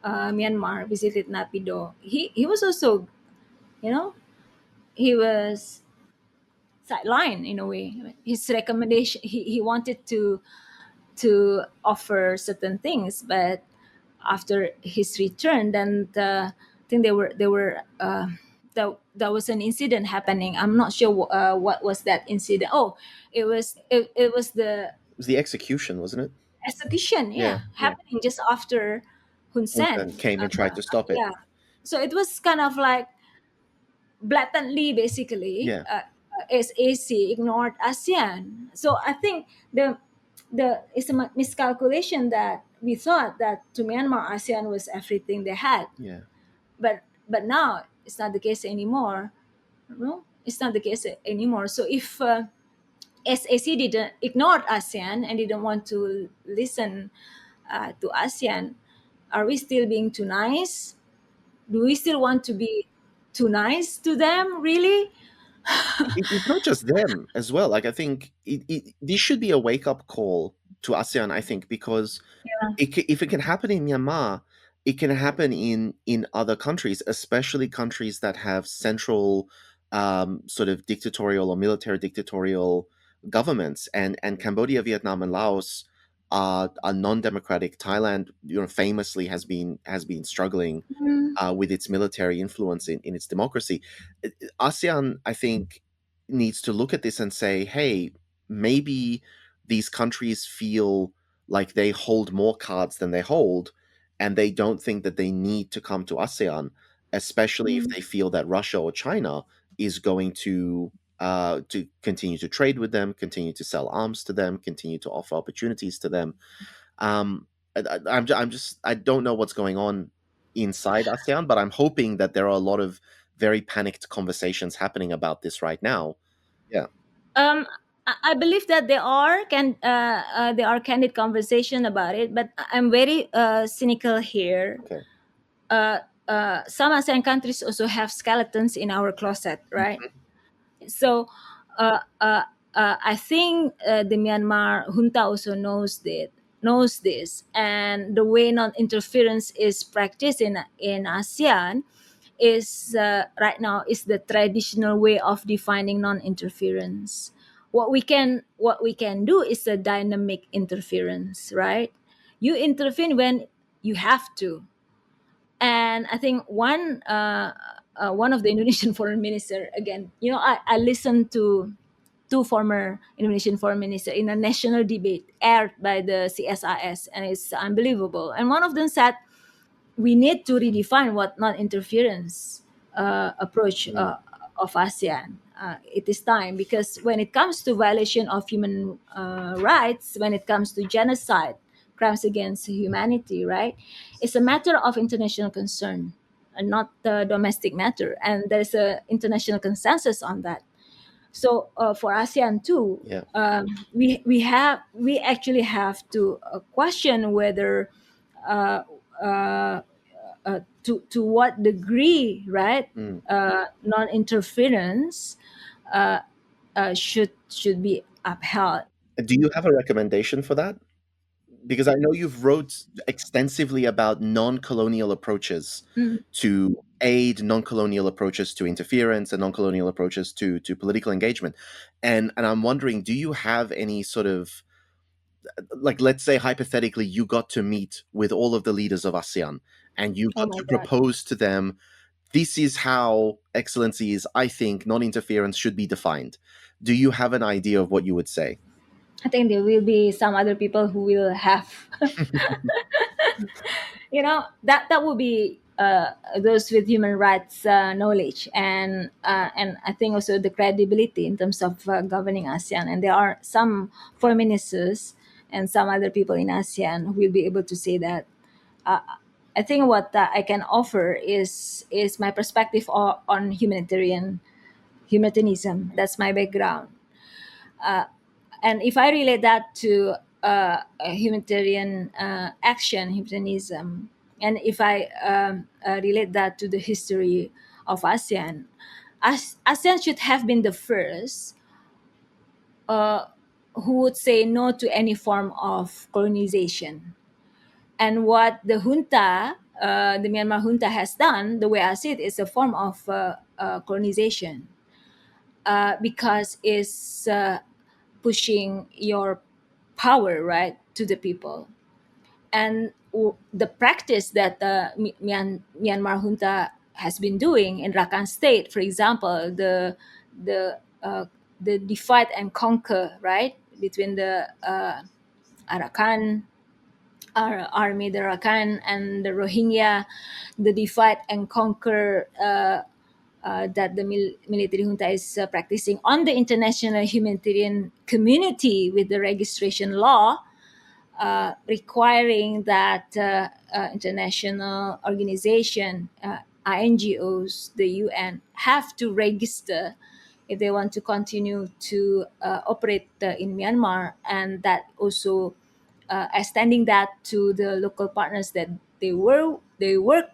Myanmar, visited Napido, he was also, you know, he was sidelined in a way. His recommendation, he wanted to offer certain things, but after his return, then I think there was an incident happening. I'm not sure what was that incident. Oh, it was the It was the execution, wasn't it? execution, Yeah, yeah, yeah. happening just after Hun Hun Sen Sen. came and tried to stop it. Yeah, so it was kind of like blatantly, basically, Yeah, SAC ignored ASEAN. So I think the it's a miscalculation that we thought that to Myanmar ASEAN was everything they had, yeah. but now it's not the case anymore. No, it's not the case anymore. So if SAC didn't ignore ASEAN and didn't want to listen to ASEAN, are we still being too nice? Do we still want to be too nice to them? Really? It's not just them as well. Like I think this should be a wake up call to ASEAN. I think because if it can happen in Myanmar, it can happen in other countries, especially countries that have central sort of dictatorial or military dictatorial governments. And Cambodia, Vietnam, and Laos are non-democratic. Thailand, famously has been struggling Mm, with its military influence in its democracy. ASEAN, I think, needs to look at this and say, hey, maybe these countries feel like they hold more cards than they hold, and they don't think that they need to come to ASEAN, especially if mm, they feel that Russia or China is going to continue to trade with them, continue to sell arms to them, continue to offer opportunities to them. I don't know what's going on inside ASEAN, but I'm hoping that there are a lot of very panicked conversations happening about this right now. Yeah. Um, I believe that there are candid conversation about it, but I'm very cynical here. Okay. Some ASEAN countries also have skeletons in our closet, right? So uh, uh, I think the Myanmar junta also knows this, and the way non-interference is practiced in ASEAN is right now is the traditional way of defining non-interference. What we can do is a dynamic interference, right? You intervene when you have to, and I think one of the Indonesian foreign minister, again, I listened to two former Indonesian foreign minister in a national debate aired by the CSIS, and it's unbelievable. And one of them said, we need to redefine what non-interference approach Mm, of ASEAN. It is time, because when it comes to violation of human rights, when it comes to genocide, crimes against humanity, right, it's a matter of international concern and not a domestic matter. And there's a international consensus on that. So for ASEAN too, yeah. we actually have to question whether uh, uh, to what degree, right, Mm. non-interference should be upheld. Do you have a recommendation for that? Because I know you've wrote extensively about non-colonial approaches Mm. to aid, non-colonial approaches to interference, and non-colonial approaches to political engagement. And I'm wondering, do you have any sort of, like, let's say hypothetically you got to meet with all of the leaders of ASEAN and you Oh got my to God. propose to them, this is how, excellencies, I think non-interference should be defined. Do you have an idea of what you would say? I think there will be some other people who will have that would be those with human rights knowledge, and I think also the credibility in terms of governing ASEAN. And there are some foreign ministers and some other people in ASEAN who will be able to say that. uh, I think what I can offer is my perspective on humanitarianism. That's my background. And if I relate that to a humanitarian action, humanitarianism, and if I relate that to the history of ASEAN, ASEAN should have been the first who would say no to any form of colonization. And what the junta the Myanmar junta has done, the way I see it, is a form of colonization, because it's pushing your power, right, to the people. And the practice that the Myanmar junta has been doing in Rakhine State, for example, the uh, the divide and conquer, right, between the Arakan army, the Rakhine, and the Rohingya, the divide and conquer that the military junta is practicing on the international humanitarian community with the registration law, requiring that international organization, NGOs, the UN, have to register if they want to continue to operate in Myanmar, and that also extending that to the local partners that they work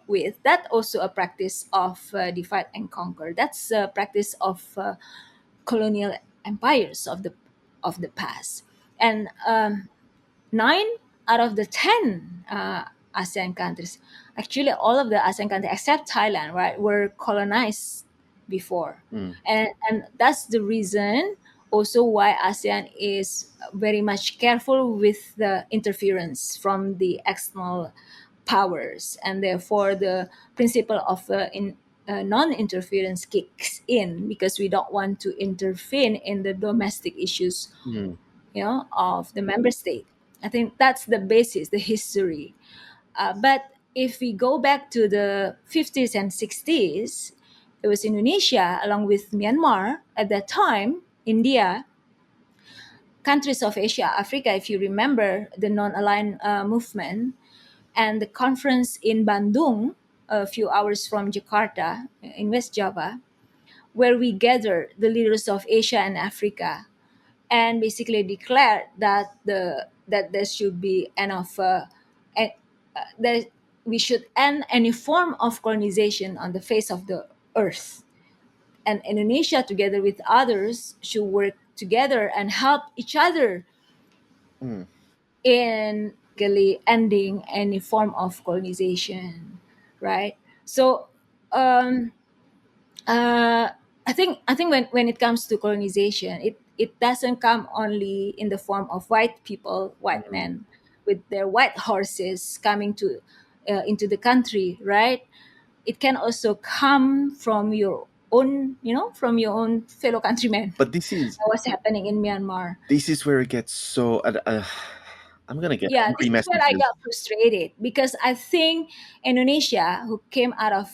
with. That also a practice of divide and conquer. That's a practice of colonial empires of the past. And 9 out of the 10 ASEAN countries, actually all of the ASEAN countries except Thailand, right, were colonized before. And that's the reason also why ASEAN is very much careful with the interference from the external powers, and therefore the principle of non-interference kicks in, because we don't want to intervene in the domestic issues, Mm. of the member state. I think that's the basis, the history. But if we go back to the 50s and 60s, it was Indonesia along with Myanmar at that time, India, countries of Asia, Africa, if you remember the non-aligned movement, and the conference in Bandung, a few hours from Jakarta in West Java, where we gathered the leaders of Asia and Africa, and basically declared that there should be enough that we should end any form of colonization on the face of the earth, and Indonesia together with others should work together and help each other Mm. in legally ending any form of colonization, right? So um, I think when it comes to colonization, it doesn't come only in the form of white people, white Mm. men with their white horses coming to into the country, right? It can also come from your own, from your own fellow countrymen. But this is What's happening in Myanmar? where it gets so. I'm gonna get Yeah, angry this is where I messages. got frustrated, because I think Indonesia, who came out of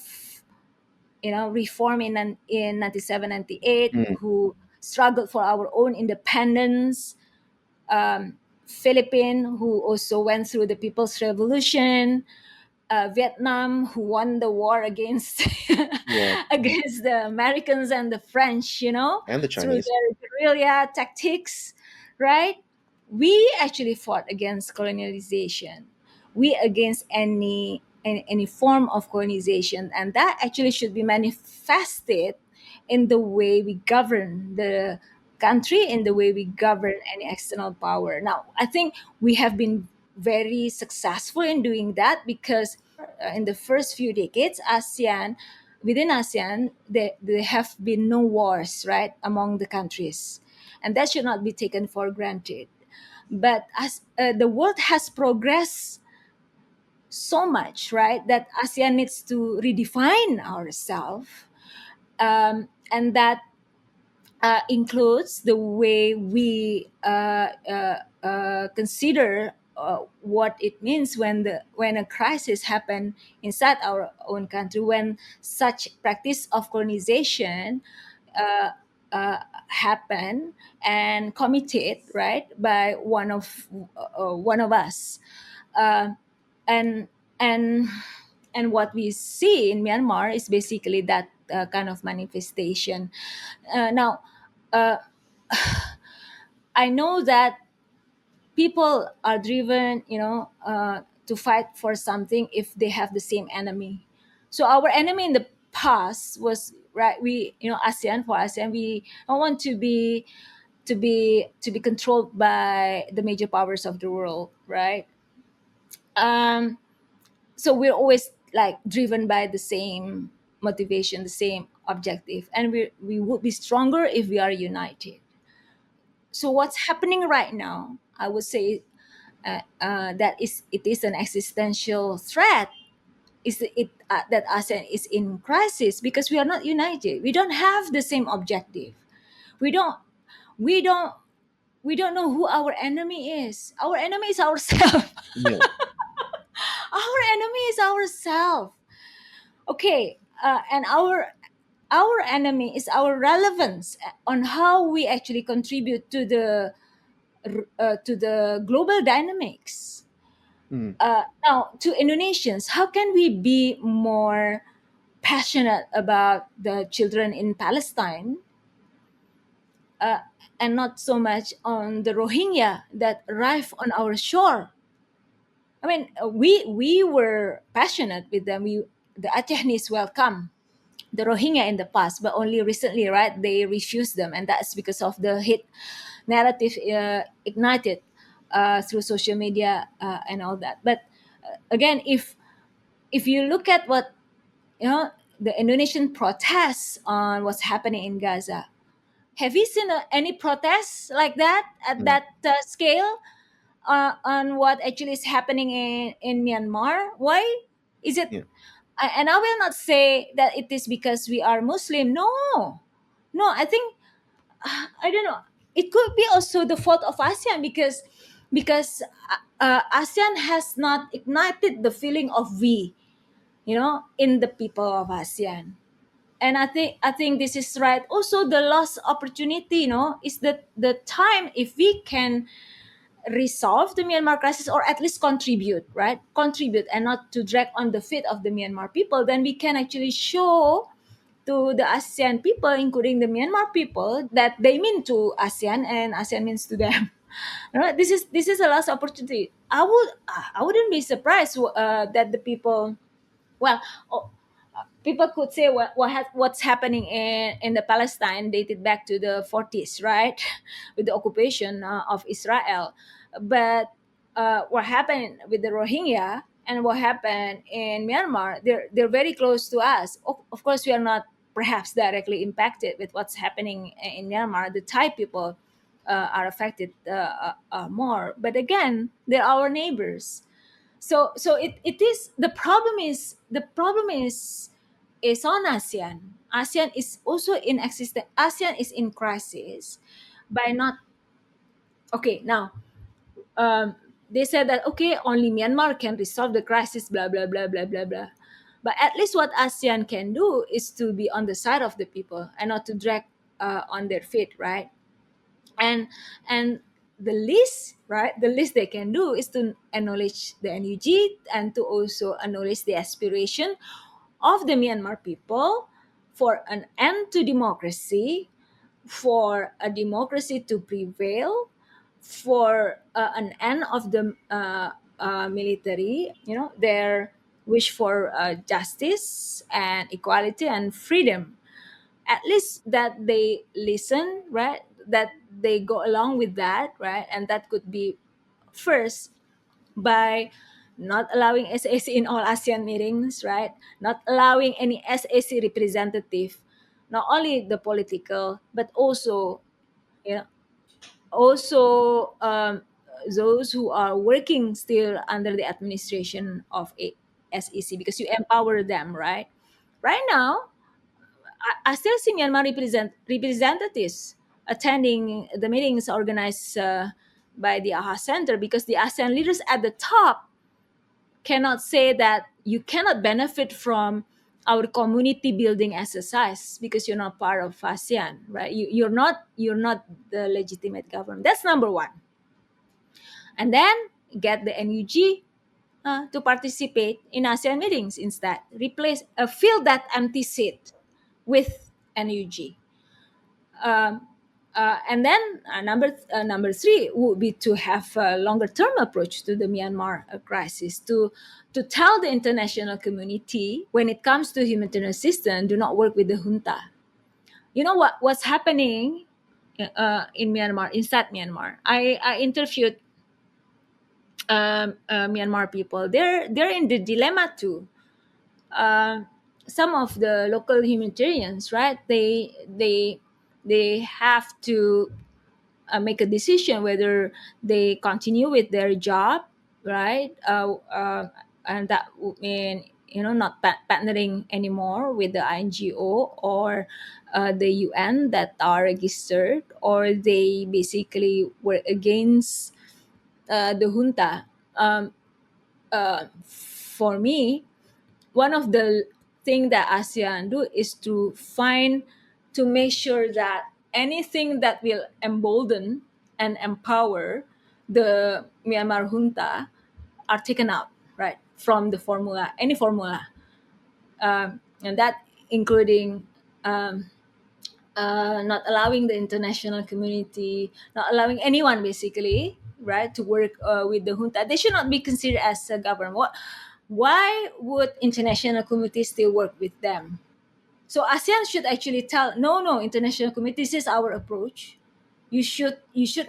reform in 97, 98, Mm. who struggled for our own independence, Philippines, who also went through the People's Revolution, Vietnam, who won the war against Yeah, against the Americans and the French, and the through Chinese. their guerrilla tactics, right? We actually fought against colonialization. We against any form of colonization, and that actually should be manifested in the way we govern the country, in the way we govern any external power. Now, I think we have been very successful in doing that, because in the first few decades, within ASEAN, there have been no wars, right, among the countries. And that should not be taken for granted. But as the world has progressed so much, right, that ASEAN needs to redefine ourselves, and that includes the way we consider what it means when a crisis happen inside our own country, when such practice of colonization uh, happen and committed, right, by one of us, uh, and and and what we see in Myanmar is basically that kind of manifestation. Now, uh, I know that people are driven, to fight for something if they have the same enemy. So our enemy in the past was, right. We, ASEAN, for ASEAN, we don't want to be controlled by the major powers of the world, right? So we're always like driven by the same motivation, the same objective, and we would be stronger if we are united. So what's happening right now, I would say, that is it is an existential threat. Is it that ASEAN is in crisis because we are not united. We don't have the same objective. We don't. We don't. We don't know who our enemy is. Our enemy is ourselves. Yeah. Our enemy is ourselves. Okay, and our enemy is our relevance on how we actually contribute to the global dynamics. Mm. Now, to Indonesians, how can we be more passionate about the children in Palestine, uh, and not so much on the Rohingya that arrive on our shore? I mean, we were passionate with them. The Acehnis welcome the Rohingya in the past, but only recently, right? They refused them, and that's because of the hate narrative ignited through social media and all that. But again, if you look at what the Indonesian protests on what's happening in Gaza, have you seen any protests like that at Mm. that scale on what actually is happening in Myanmar? Why is it? Yeah. And I will not say that it is because we are Muslim. No, no. I think I don't know. It could be also the fault of ASEAN because ASEAN has not ignited the feeling of we, in the people of ASEAN. And I think this is right. Also, the lost opportunity, is that the time if we can resolve the Myanmar crisis or at least contribute, right? Contribute and not to drag on the feet of the Myanmar people, then we can actually show to the ASEAN people, including the Myanmar people, that they mean to ASEAN and ASEAN means to them. Right? This is a last opportunity. I wouldn't be surprised that the people, well, oh, people could say what's happening in the Palestine dated back to the 40s, right, with the occupation of Israel. But what happened with the Rohingya and what happened in Myanmar, they're very close to us. Of course, we are not perhaps directly impacted with what's happening in Myanmar. The Thai people are affected more, but again, they're our neighbors. So it is the problem is on ASEAN. ASEAN is also in existence. ASEAN is in crisis by not okay now. They said that okay, only Myanmar can resolve the crisis. Blah blah blah blah blah blah. But at least what ASEAN can do is to be on the side of the people and not to drag on their feet, right? And the least they can do is to acknowledge the NUG and to also acknowledge the aspiration of the Myanmar people for an end to democracy, for a democracy to prevail, for an end of the military, their wish for justice and equality and freedom. At least that they listen, right? That they go along with that, right? And that could be first by not allowing SAC in all ASEAN meetings, right? Not allowing any SAC representative, not only the political, but also, you know, also those who are working still under the administration of SEC, because you empower them, right? Right now, I still see Myanmar representatives attending the meetings organized by the AHA Center, because the ASEAN leaders at the top cannot say that you cannot benefit from our community building exercise because you're not part of ASEAN, right? You're not the legitimate government. That's number one. And then get the NUG to participate in ASEAN meetings instead. Fill that empty seat with NUG. And then number three would be to have a longer term approach to the Myanmar crisis, to tell the international community when it comes to humanitarian assistance, do not work with the junta. You know what's happening in Myanmar, inside Myanmar. I interviewed Myanmar people. They're in the dilemma too. uh, some of the local humanitarians, right? They have to make a decision whether they continue with their job, right? And that would mean, not partnering anymore with the NGO or the UN that are registered, or they basically were against the junta. For me, one of the thing that ASEAN do is to make sure that anything that will embolden and empower the Myanmar junta are taken out, right, from the formula, any formula, and that including um, not allowing the international community, not allowing anyone basically, right, to work with the junta. They should not be considered as a government. Why would international community still work with them? So ASEAN should actually tell, no, no, international community, this is our approach. You should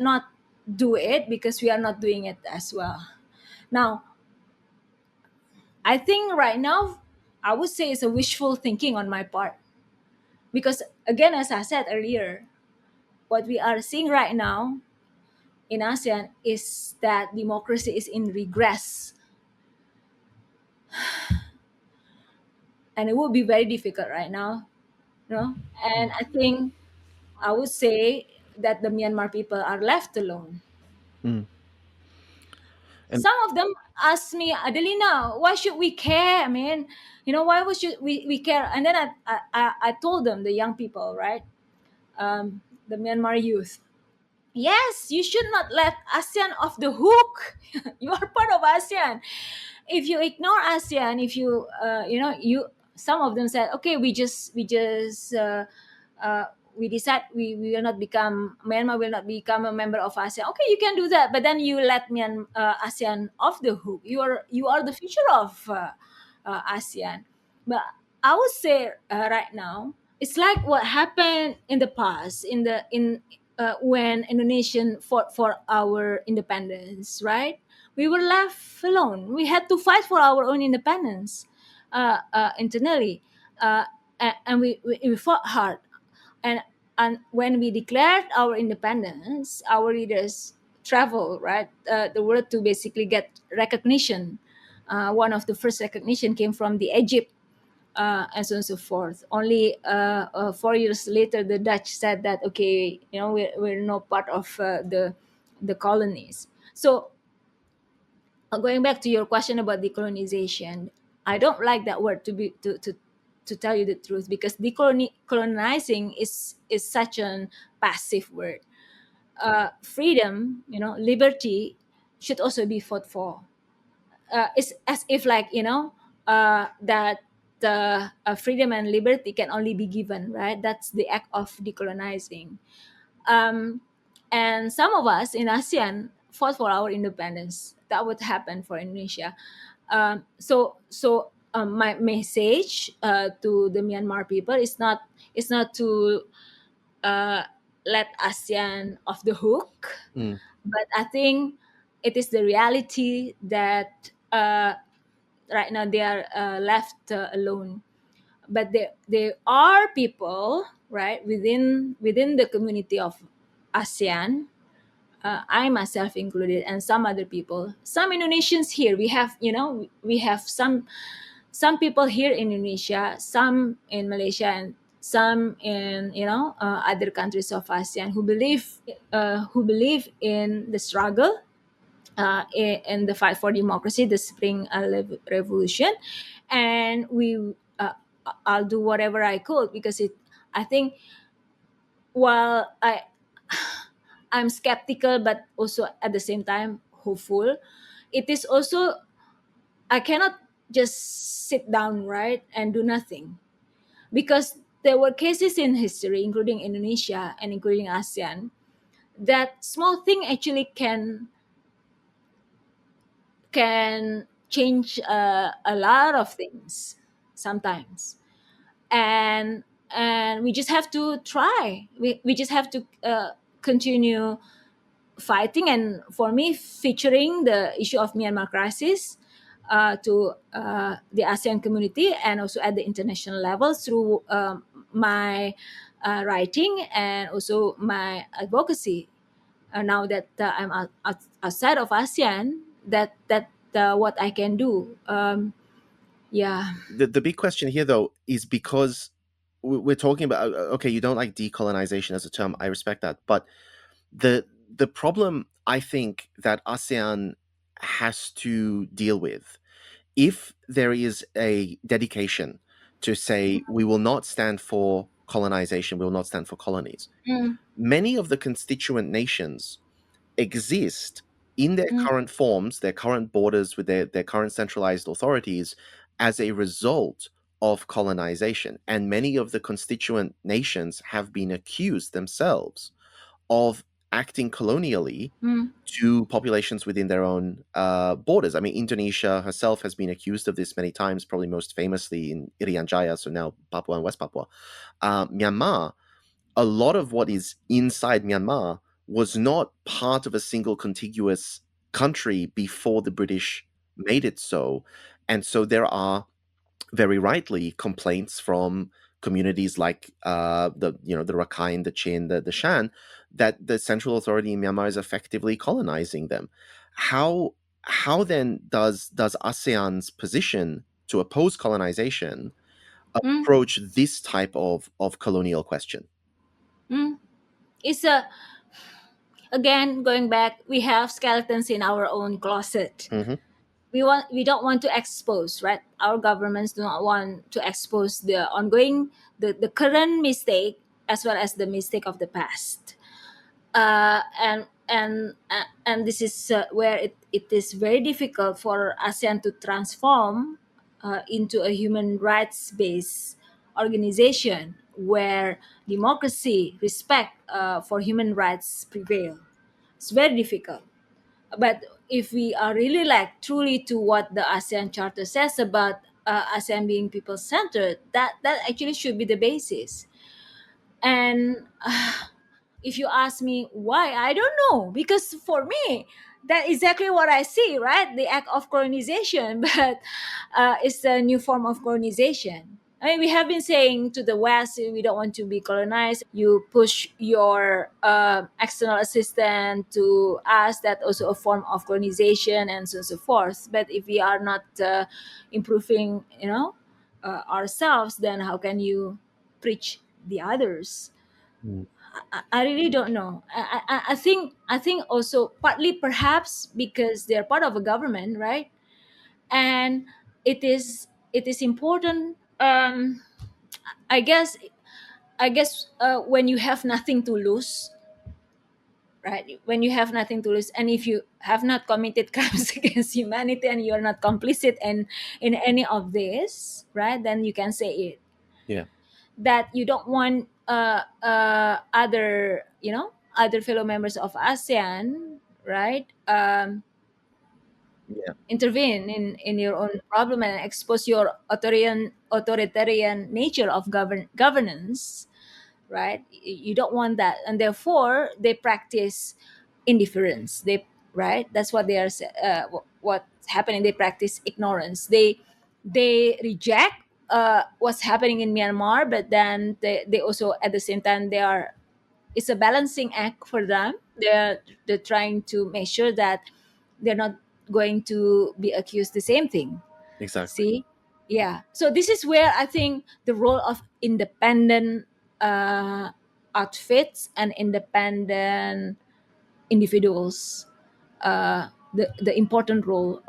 not do it because we are not doing it as well. Now, I think right now, I would say it's a wishful thinking on my part because again, as I said earlier, what we are seeing right now in ASEAN is that democracy is in regress, and it would be very difficult right now, And I think I would say that the Myanmar people are left alone. Mm. And Some of them ask me, Adelina, why should we care? I mean, why would we care? And then I told them, the young people, right? The Myanmar youth. Yes, you should not let ASEAN off the hook. You are part of ASEAN. If you ignore ASEAN, if you some of them said, okay, uh, we decide we will not become, Myanmar will not become a member of ASEAN. Okay, you can do that, but then you let ASEAN off the hook. You are the future of ASEAN. But I would say right now it's like what happened in the past in when Indonesian fought for our independence, right? We were left alone. We had to fight for our own independence internally, and we fought hard. And and when we declared our independence, our leaders traveled, right, the world to basically get recognition. One of the first recognition came from the Egypt, and so on and so forth. Only 4 years later, the Dutch said that, okay, we're no part of the colonies. So going back to your question about decolonization, I don't like that word, to tell you the truth, because decolonizing is such an passive word. Freedom, liberty should also be fought for. It's as if, like, that the freedom and liberty can only be given, right? That's the act of decolonizing. um, and some of us in ASEAN fought for our independence. That would happen for Indonesia. My message to the Myanmar people is not to uh, let ASEAN off the hook, mm, but I think it is the reality that right now they are left alone. But there are people, right, within the community of ASEAN, I myself included, and some other people, some Indonesians here. We have some people here in Indonesia, some in Malaysia, and some in other countries of ASEAN who believe in the struggle, in the fight for democracy, the Spring Revolution, and I'll do whatever I could, because I think, while I'm skeptical, but also at the same time hopeful, it is also, I cannot just sit down, right, and do nothing, because there were cases in history, including Indonesia and including ASEAN, that small thing actually can change a lot of things sometimes. And we just have to try. We just have to continue fighting, and for me, featuring the issue of Myanmar crisis, to the ASEAN community and also at the international level through my writing and also my advocacy. Now that I'm outside of ASEAN, that what I can do. Yeah. The big question here, though, is because we're talking about, okay, you don't like decolonization as a term. I respect that, but the problem I think that ASEAN has to deal with, if there is a dedication to say we will not stand for colonization, we will not stand for colonies, Mm, many of the constituent nations exist in their mm, current forms, their current borders with their current centralized authorities as a result of colonization. And many of the constituent nations have been accused themselves of acting colonially mm, to populations within their own borders. I mean, Indonesia herself has been accused of this many times, probably most famously in Irian Jaya, so now Papua and West Papua. Myanmar, a lot of what is inside Myanmar was not part of a single contiguous country before the British made it so. And so there are very rightly complaints from communities like the Rakhine, the Chin, the Shan, that the central authority in Myanmar is effectively colonizing them. How then does ASEAN's position to oppose colonization mm, approach this type of colonial question? mm. It's a again going back. We have skeletons in our own closet. Hmm. We don't want to expose, right? Our governments do not want to expose the ongoing, the current mistake as well as the mistake of the past. And this is where it is very difficult for ASEAN to transform into a human rights based organization where democracy, respect for human rights prevail. It's very difficult. But if we are really like truly to what the ASEAN Charter says about ASEAN being people centered, that actually should be the basis. And if you ask me why, I don't know, because for me that's exactly what I see, right? The act of colonization, but it's a new form of colonization. I mean, we have been saying to the West, we don't want to be colonized. You push your external assistant to us, that also a form of colonization, and so on and so forth. But if we are not improving, ourselves, then how can you preach the others? Mm. I really don't know. I think also partly perhaps because they're part of a government, right? And it is important. I guess when you have nothing to lose, right? When you have nothing to lose, and if you have not committed crimes against humanity and you're not complicit in any of this, right? Then you can say it, Yeah. that you don't want other fellow members of ASEAN, right? Yeah. Intervene in your own problem and expose your authoritarian nature of governance, right? You don't want that, and therefore they practice indifference. Right? That's what they are. What's happening? They practice ignorance. They reject what's happening in Myanmar, but then they also at the same time they are. It's a balancing act for them. They're trying to make sure that they're not going to be accused the same thing. Exactly. See, yeah. So this is where I think the role of independent uh, outfits and independent individuals, the important role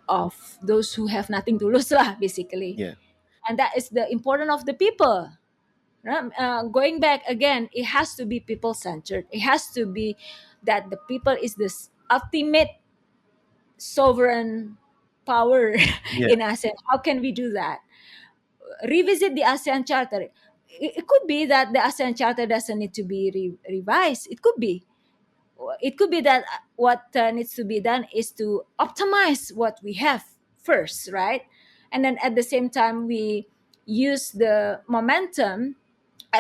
of those who have nothing to lose, lah, basically, Yeah. and that is the important of the people. Right? Going back again, it has to be people centered. It has to be that the people is this ultimate sovereign power Yeah. in ASEAN. How can we do that? Revisit the ASEAN Charter. It could be that the ASEAN Charter doesn't need to be revised. It could be. It could be that what needs to be done is to optimize what we have first, right? And then at the same time, we use the momentum.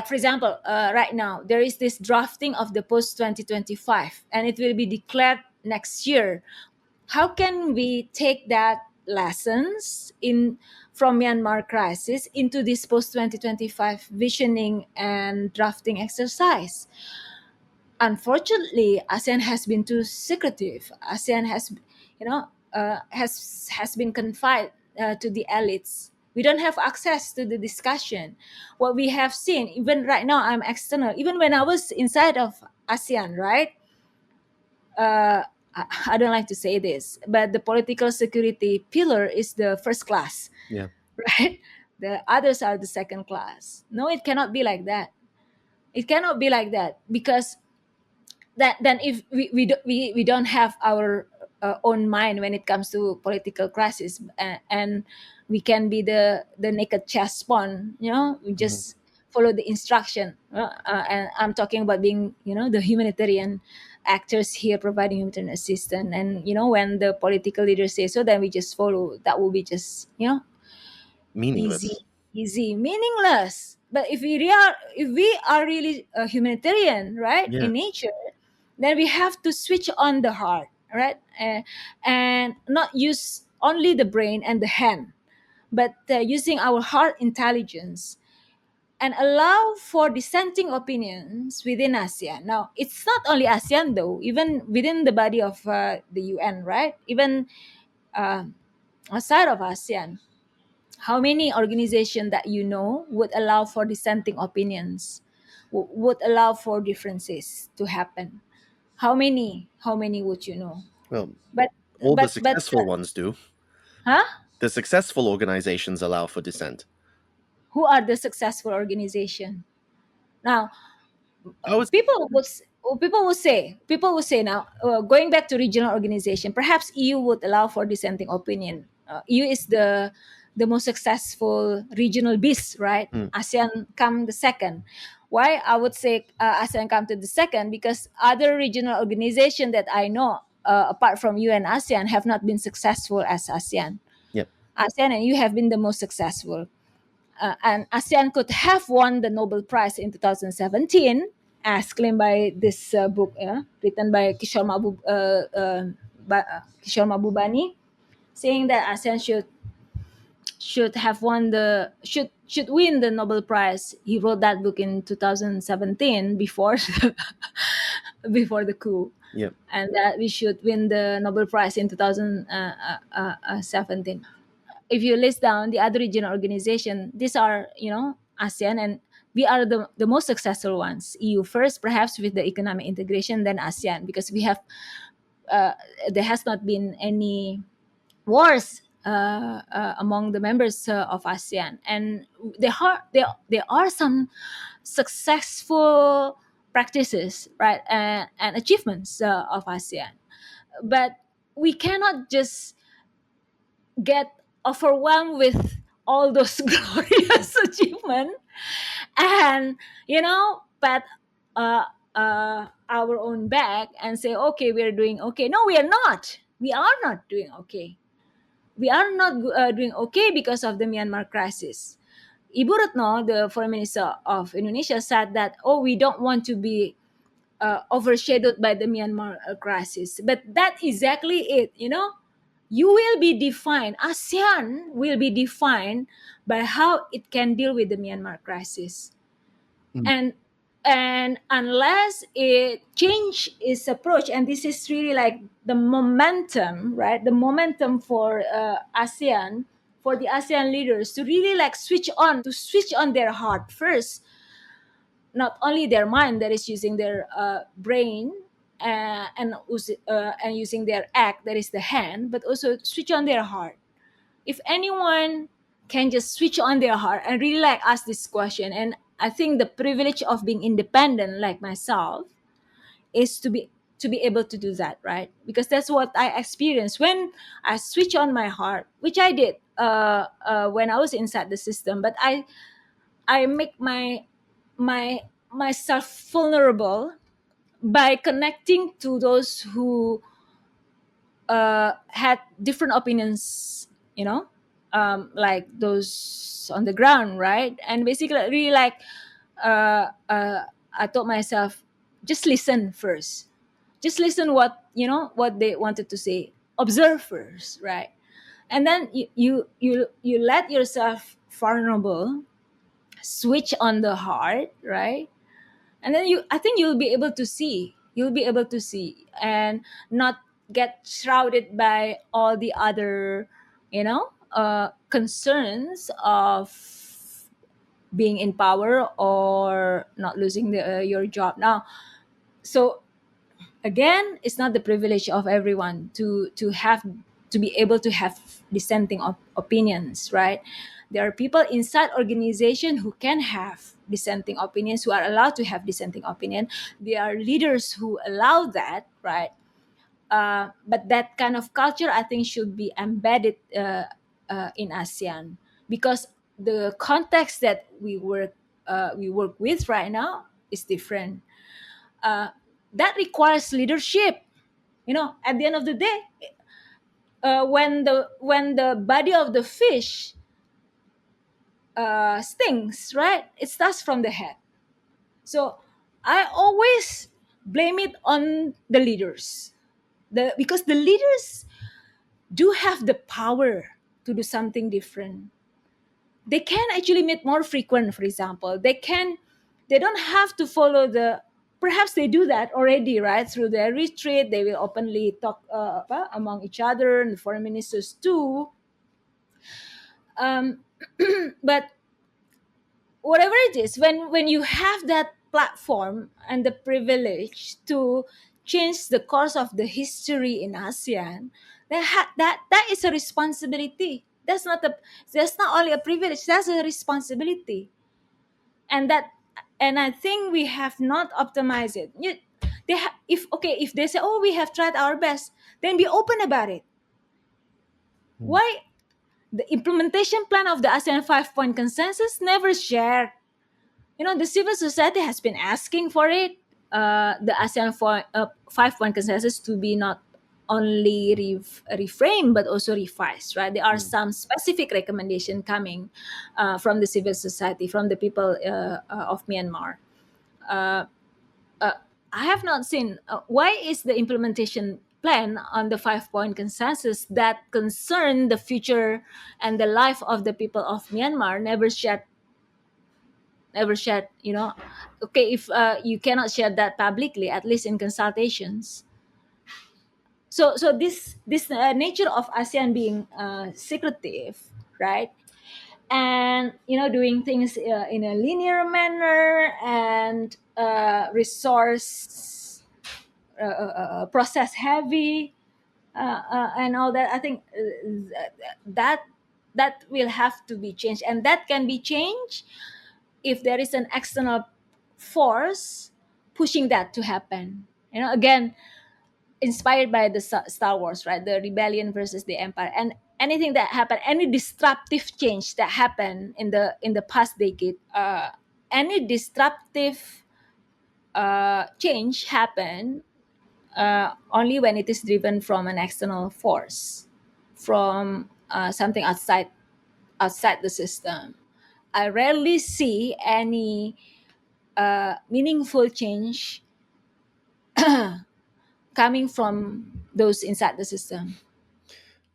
For example, right now, there is this drafting of the post 2025, and it will be declared next year. How can we take that lessons in from Myanmar crisis into this post 2025 visioning and drafting exercise. Unfortunately, ASEAN has been too secretive. ASEAN has, has been confined to the elites. We don't have access to the discussion. What we have seen, even right now, I'm external. Even when I was inside of ASEAN, right? I don't like to say this, but the political security pillar is the first class, Yeah. right? The others are the second class. No, it cannot be like that. It cannot be like that because that then if we don't have our own mind when it comes to political crisis, and we can be the naked chess pawn, we Mhm. just follow the instruction, and I'm talking about being, the humanitarian actors here providing humanitarian assistance, and when the political leaders say so, then we just follow. That will be just, easy, Meaningless. meaningless. But if we are really a humanitarian, right, Yeah. in nature, then we have to switch on the heart, right, and not use only the brain and the hand, but using our heart intelligence and allow for dissenting opinions within ASEAN. Now, it's not only ASEAN though, even within the body of the UN, right? Even uh, outside of ASEAN, how many organizations that would allow for dissenting opinions, would allow for differences to happen? How many would you know? Well, But all the but successful ones do. huh? The successful organizations allow for dissent. Who are the successful organization? Now, I was people will say now, going back to regional organization, perhaps EU would allow for dissenting opinion. EU is the most successful regional beast, right? Mm. ASEAN come the second. Why I would say ASEAN come to the second? Because other regional organization that I know, apart from you and ASEAN, have not been successful as ASEAN. Yep. ASEAN and you have been the most successful. And ASEAN could have won the Nobel Prize in 2017, as claimed by this book, written by Kishore Mahbubani, saying that ASEAN should have won the should win the Nobel Prize. He wrote that book in 2017 before before the coup, Yep. and that we should win the Nobel Prize in 2017. If you list down the other regional organization, these are, ASEAN, and we are the most successful ones. EU first, perhaps with the economic integration, then ASEAN, because we have there has not been any wars among the members of ASEAN, and there are some successful practices, right, and achievements of ASEAN, but we cannot just get overwhelmed with all those glorious achievements and pat our own back and say, okay, we're doing okay. No, we are not. We are not doing okay. We are not doing okay because of the Myanmar crisis. Ibu Retno, the foreign minister of Indonesia, said that, oh, we don't want to be overshadowed by the Myanmar crisis. But that's exactly it. You will be defined, ASEAN will be defined by how it can deal with the Myanmar crisis. Mm. And unless it change its approach, and this is really like the momentum, right? The momentum for ASEAN, for the ASEAN leaders to really like switch on their heart first, not only their mind that is using their brain, and using their act that is the hand, but also switch on their heart. If anyone can just switch on their heart and really like ask this question, and I think the privilege of being independent like myself is to be able to do that, right? Because that's what I experienced when I switch on my heart, which I did when I was inside the system. But I make myself vulnerable by connecting to those who had different opinions, like those on the ground, right? And basically, really like, I told myself, just listen first. Just listen what they wanted to say. Observe first, right? and then you let yourself vulnerable, switch on the heart, right? And then I think you'll be able to see and not get shrouded by all the other, concerns of being in power or not losing your job now. So again, it's not the privilege of everyone to be able to have dissenting opinions, right? There are people inside organization who can have dissenting opinions, who are allowed to have dissenting opinion. There are leaders who allow that, right? But that kind of culture, I think, should be embedded in ASEAN, because the context that we work with right now is different. uh, that requires leadership. At the end of the day, when the body of the fish stings, right? It starts from the head. So I always blame it on the leaders, because the leaders do have the power to do something different. They can actually meet more frequent, for example. They don't have to follow the, perhaps they do that already, right? Through their retreat, they will openly talk among each other, and the foreign ministers too. um, but whatever it is, when you have that platform and the privilege to change the course of the history in ASEAN, that is a responsibility. That's not only a privilege, that's a responsibility. And I think we have not optimized it. If they say, oh, we have tried our best, then be open about it. Why the implementation plan of the ASEAN 5 point consensus never shared? The civil society has been asking for it, the ASEAN 5 point consensus to be not only reframed but also revised, right? There are some specific recommendation coming from the civil society, from the people of Myanmar. Uh, uh, I have not seen why is the implementation plan on the 5 point consensus that concern the future and the life of the people of Myanmar never shared. Okay, if you cannot share that publicly, at least in consultations. So this nature of ASEAN being secretive, right? And doing things in a linear manner, and resource process heavy, and all that, I think that that will have to be changed, and that can be changed if there is an external force pushing that to happen. Again, inspired by the Star Wars, right? The rebellion versus the empire, and anything that happened, any disruptive change that happened in the past decade, any disruptive change happen only when it is driven from an external force, from something outside the system. I rarely see any meaningful change coming from those inside the system.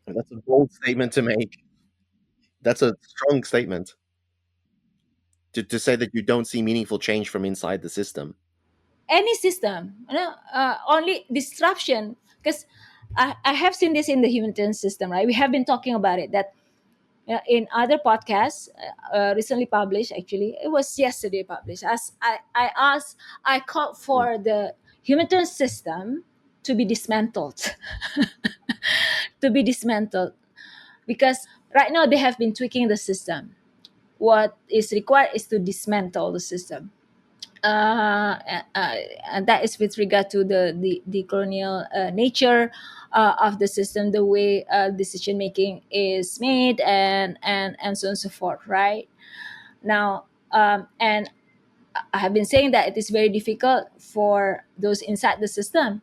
That's a bold statement to make. That's a strong statement to say that you don't see meaningful change from inside the system. Any system, only disruption. Because I have seen this in the humanitarian system, right? We have been talking about it, that in other podcasts recently published, actually it was yesterday published, as I called for the humanitarian system to be dismantled. To be dismantled, because right now they have been tweaking the system. What is required is to dismantle the system. And that is with regard to the colonial nature of the system, the way decision making is made, and so on and so forth, right? Now, and I have been saying that it is very difficult for those inside the system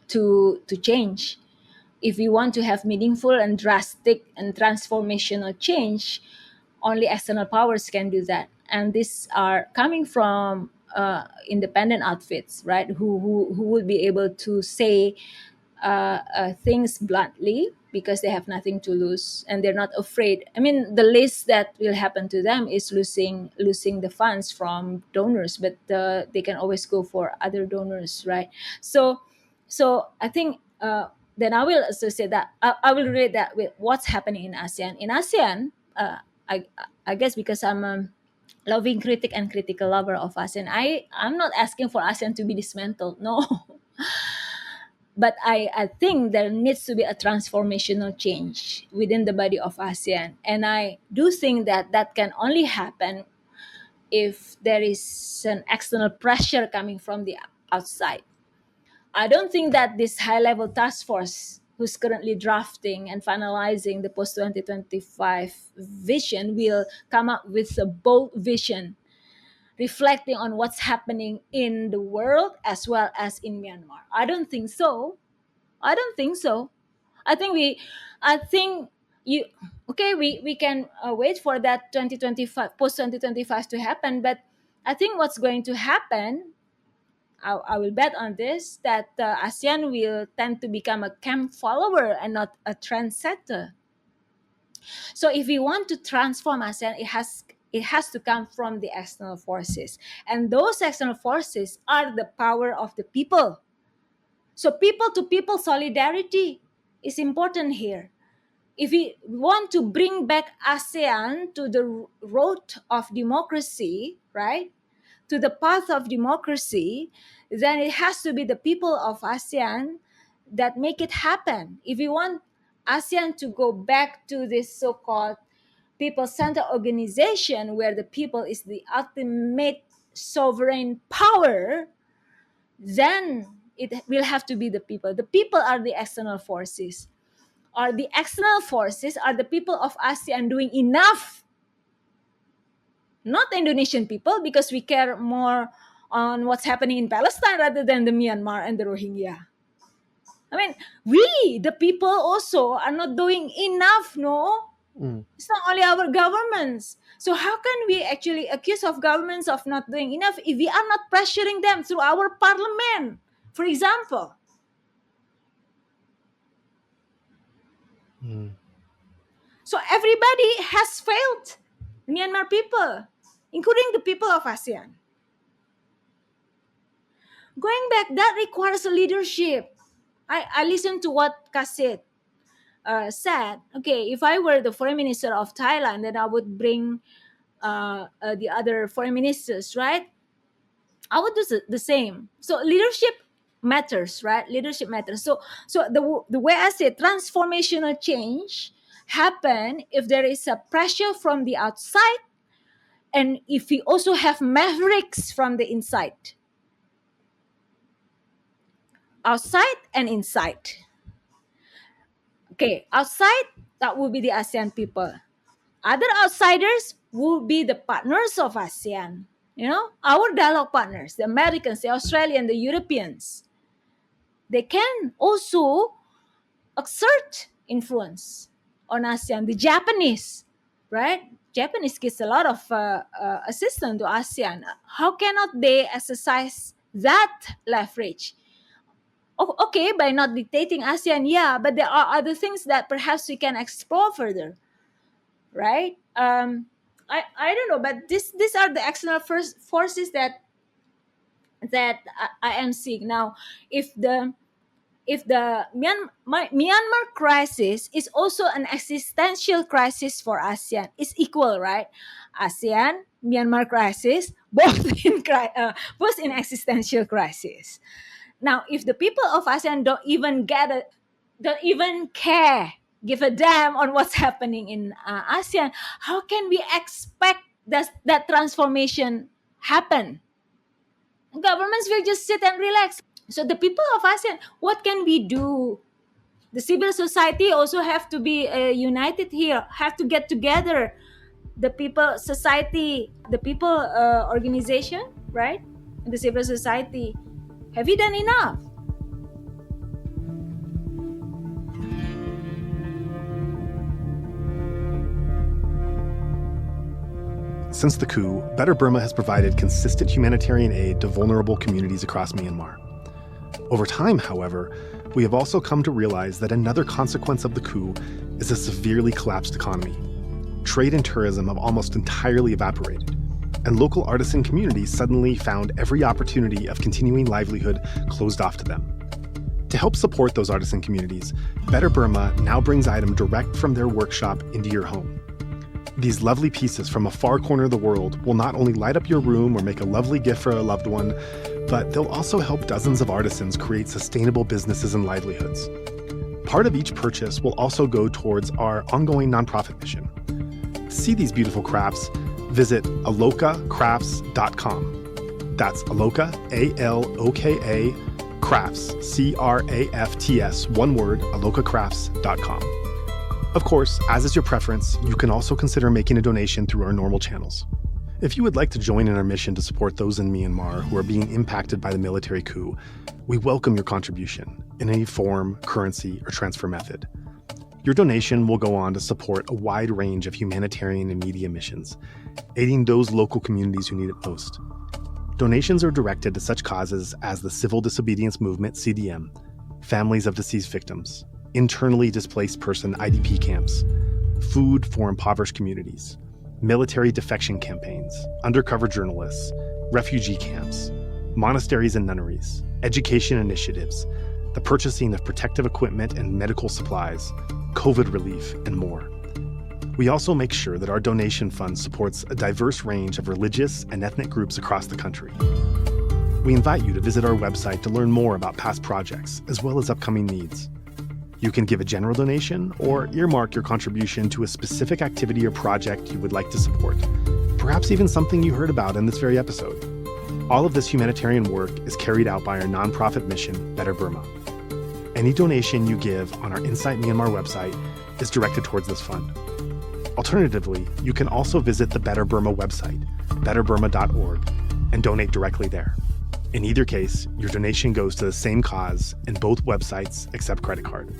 to change. If we want to have meaningful and drastic and transformational change, only external powers can do that. And these are coming from independent outfits, right? Who would be able to say things bluntly, because they have nothing to lose and they're not afraid. I mean, the least that will happen to them is losing the funds from donors, but they can always go for other donors, right? So I think then I will associate that. I will relate that with what's happening in ASEAN. In ASEAN, I I guess because I'm a loving critic and critical lover of ASEAN, I'm not asking for ASEAN to be dismantled. No, but I think there needs to be a transformational change within the body of ASEAN. And I do think that that can only happen if there is an external pressure coming from the outside. I don't think that this high level task force who's currently drafting and finalizing the post 2025 vision will come up with a bold vision reflecting on what's happening in the world as well as in Myanmar. I don't think so. I don't think so. I think I think you, okay, we can wait for that 2025, post 2025 to happen. But I think what's going to happen, I will bet on this, that ASEAN will tend to become a camp follower and not a trendsetter. So if we want to transform ASEAN, it has to come from the external forces. And those external forces are the power of the people. So people to people solidarity is important here. If we want to bring back ASEAN to the road of democracy, right, to the path of democracy, then it has to be the people of ASEAN that make it happen. If we want ASEAN to go back to this so-called people-centered organization where the people is the ultimate sovereign power, then it will have to be the people. The people are the external forces. Or the external forces are the people of ASEAN doing enough? Not the Indonesian people, because we care more on what's happening in Palestine rather than the Myanmar and the Rohingya. I mean, we, the people also, are not doing enough, no? It's not only our governments. So how can we actually accuse of governments of not doing enough if we are not pressuring them through our parliament, for example? So everybody has failed Myanmar people, including the people of ASEAN. Going back, that requires leadership. I listened to what Kasit said. Okay, if I were the foreign minister of Thailand, then I would bring the other foreign ministers, right? I would do the same. So leadership matters, right? Leadership matters. So the way I say transformational change happen if there is a pressure from the outside, and if we also have mavericks from the inside. Outside and inside. Okay, outside, that will be the ASEAN people. Other outsiders will be the partners of ASEAN. You know, our dialogue partners, the Americans, the Australians, the Europeans. They can also exert influence on ASEAN. The Japanese, right? Japanese gives a lot of assistance to ASEAN. How cannot they exercise that leverage? Okay, by not dictating ASEAN, yeah, but there are other things that perhaps we can explore further, right? I don't know, but these are the external forces that I am seeing now. If the Myanmar crisis is also an existential crisis for ASEAN, it's equal, right? ASEAN, Myanmar crisis, both in existential crisis. Now, if the people of ASEAN don't even care, give a damn on what's happening in ASEAN, how can we expect that transformation happen? Governments will just sit and relax. So the people of ASEAN, what can we do? The civil society also have to be united here, have to get together. The people society, the people organization, right? The civil society. Have we done enough? Since the coup, Better Burma has provided consistent humanitarian aid to vulnerable communities across Myanmar. Over time, however, we have also come to realize that another consequence of the coup is a severely collapsed economy. Trade and tourism have almost entirely evaporated, and local artisan communities suddenly found every opportunity of continuing livelihood closed off to them. To help support those artisan communities, Better Burma now brings items direct from their workshop into your home. These lovely pieces from a far corner of the world will not only light up your room or make a lovely gift for a loved one, but they'll also help dozens of artisans create sustainable businesses and livelihoods. Part of each purchase will also go towards our ongoing nonprofit mission. To see these beautiful crafts, visit alokacrafts.com. That's Aloka, A-L-O-K-A, crafts, C-R-A-F-T-S, one word, alokacrafts.com. Of course, as is your preference, you can also consider making a donation through our normal channels. If you would like to join in our mission to support those in Myanmar who are being impacted by the military coup, we welcome your contribution in any form, currency, or transfer method. Your donation will go on to support a wide range of humanitarian and media missions, aiding those local communities who need it most. Donations are directed to such causes as the Civil Disobedience Movement, CDM, families of deceased victims, internally displaced person IDP camps, food for impoverished communities, military defection campaigns, undercover journalists, refugee camps, monasteries and nunneries, education initiatives, the purchasing of protective equipment and medical supplies, COVID relief, and more. We also make sure that our donation fund supports a diverse range of religious and ethnic groups across the country. We invite you to visit our website to learn more about past projects, as well as upcoming needs. You can give a general donation or earmark your contribution to a specific activity or project you would like to support, perhaps even something you heard about in this very episode. All of this humanitarian work is carried out by our nonprofit mission, Better Burma. Any donation you give on our Insight Myanmar website is directed towards this fund. Alternatively, you can also visit the Better Burma website, betterburma.org, and donate directly there. In either case, your donation goes to the same cause, and both websites accept credit card.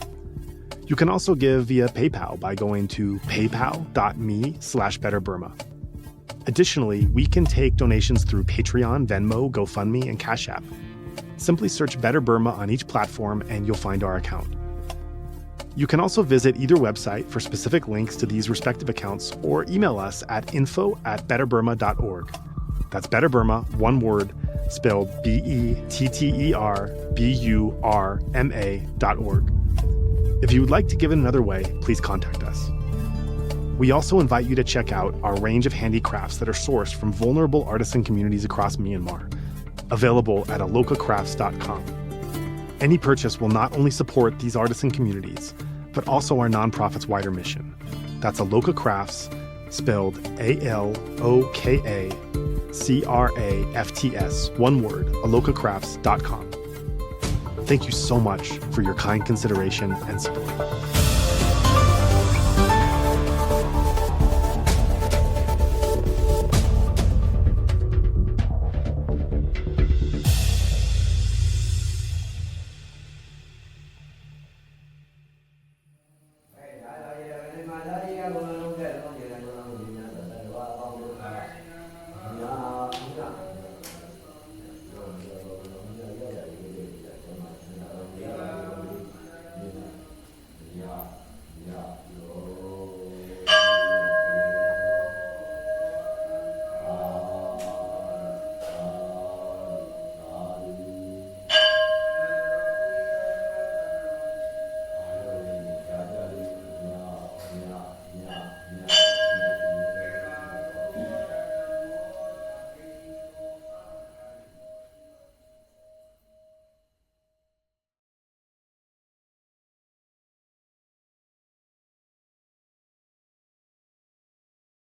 You can also give via PayPal by going to paypal.me/betterburma. Additionally, we can take donations through Patreon, Venmo, GoFundMe, and Cash App. Simply search Better Burma on each platform and you'll find our account. You can also visit either website for specific links to these respective accounts or email us at info@betterburma.org. That's Better Burma, one word, spelled BETTERBURMA.org. If you would like to give in another way, please contact us. We also invite you to check out our range of handicrafts that are sourced from vulnerable artisan communities across Myanmar, available at alokacrafts.com. Any purchase will not only support these artisan communities, but also our nonprofit's wider mission. That's Aloka Crafts, spelled ALOKACRAFTS, one word, alokacrafts.com. Thank you so much for your kind consideration and support.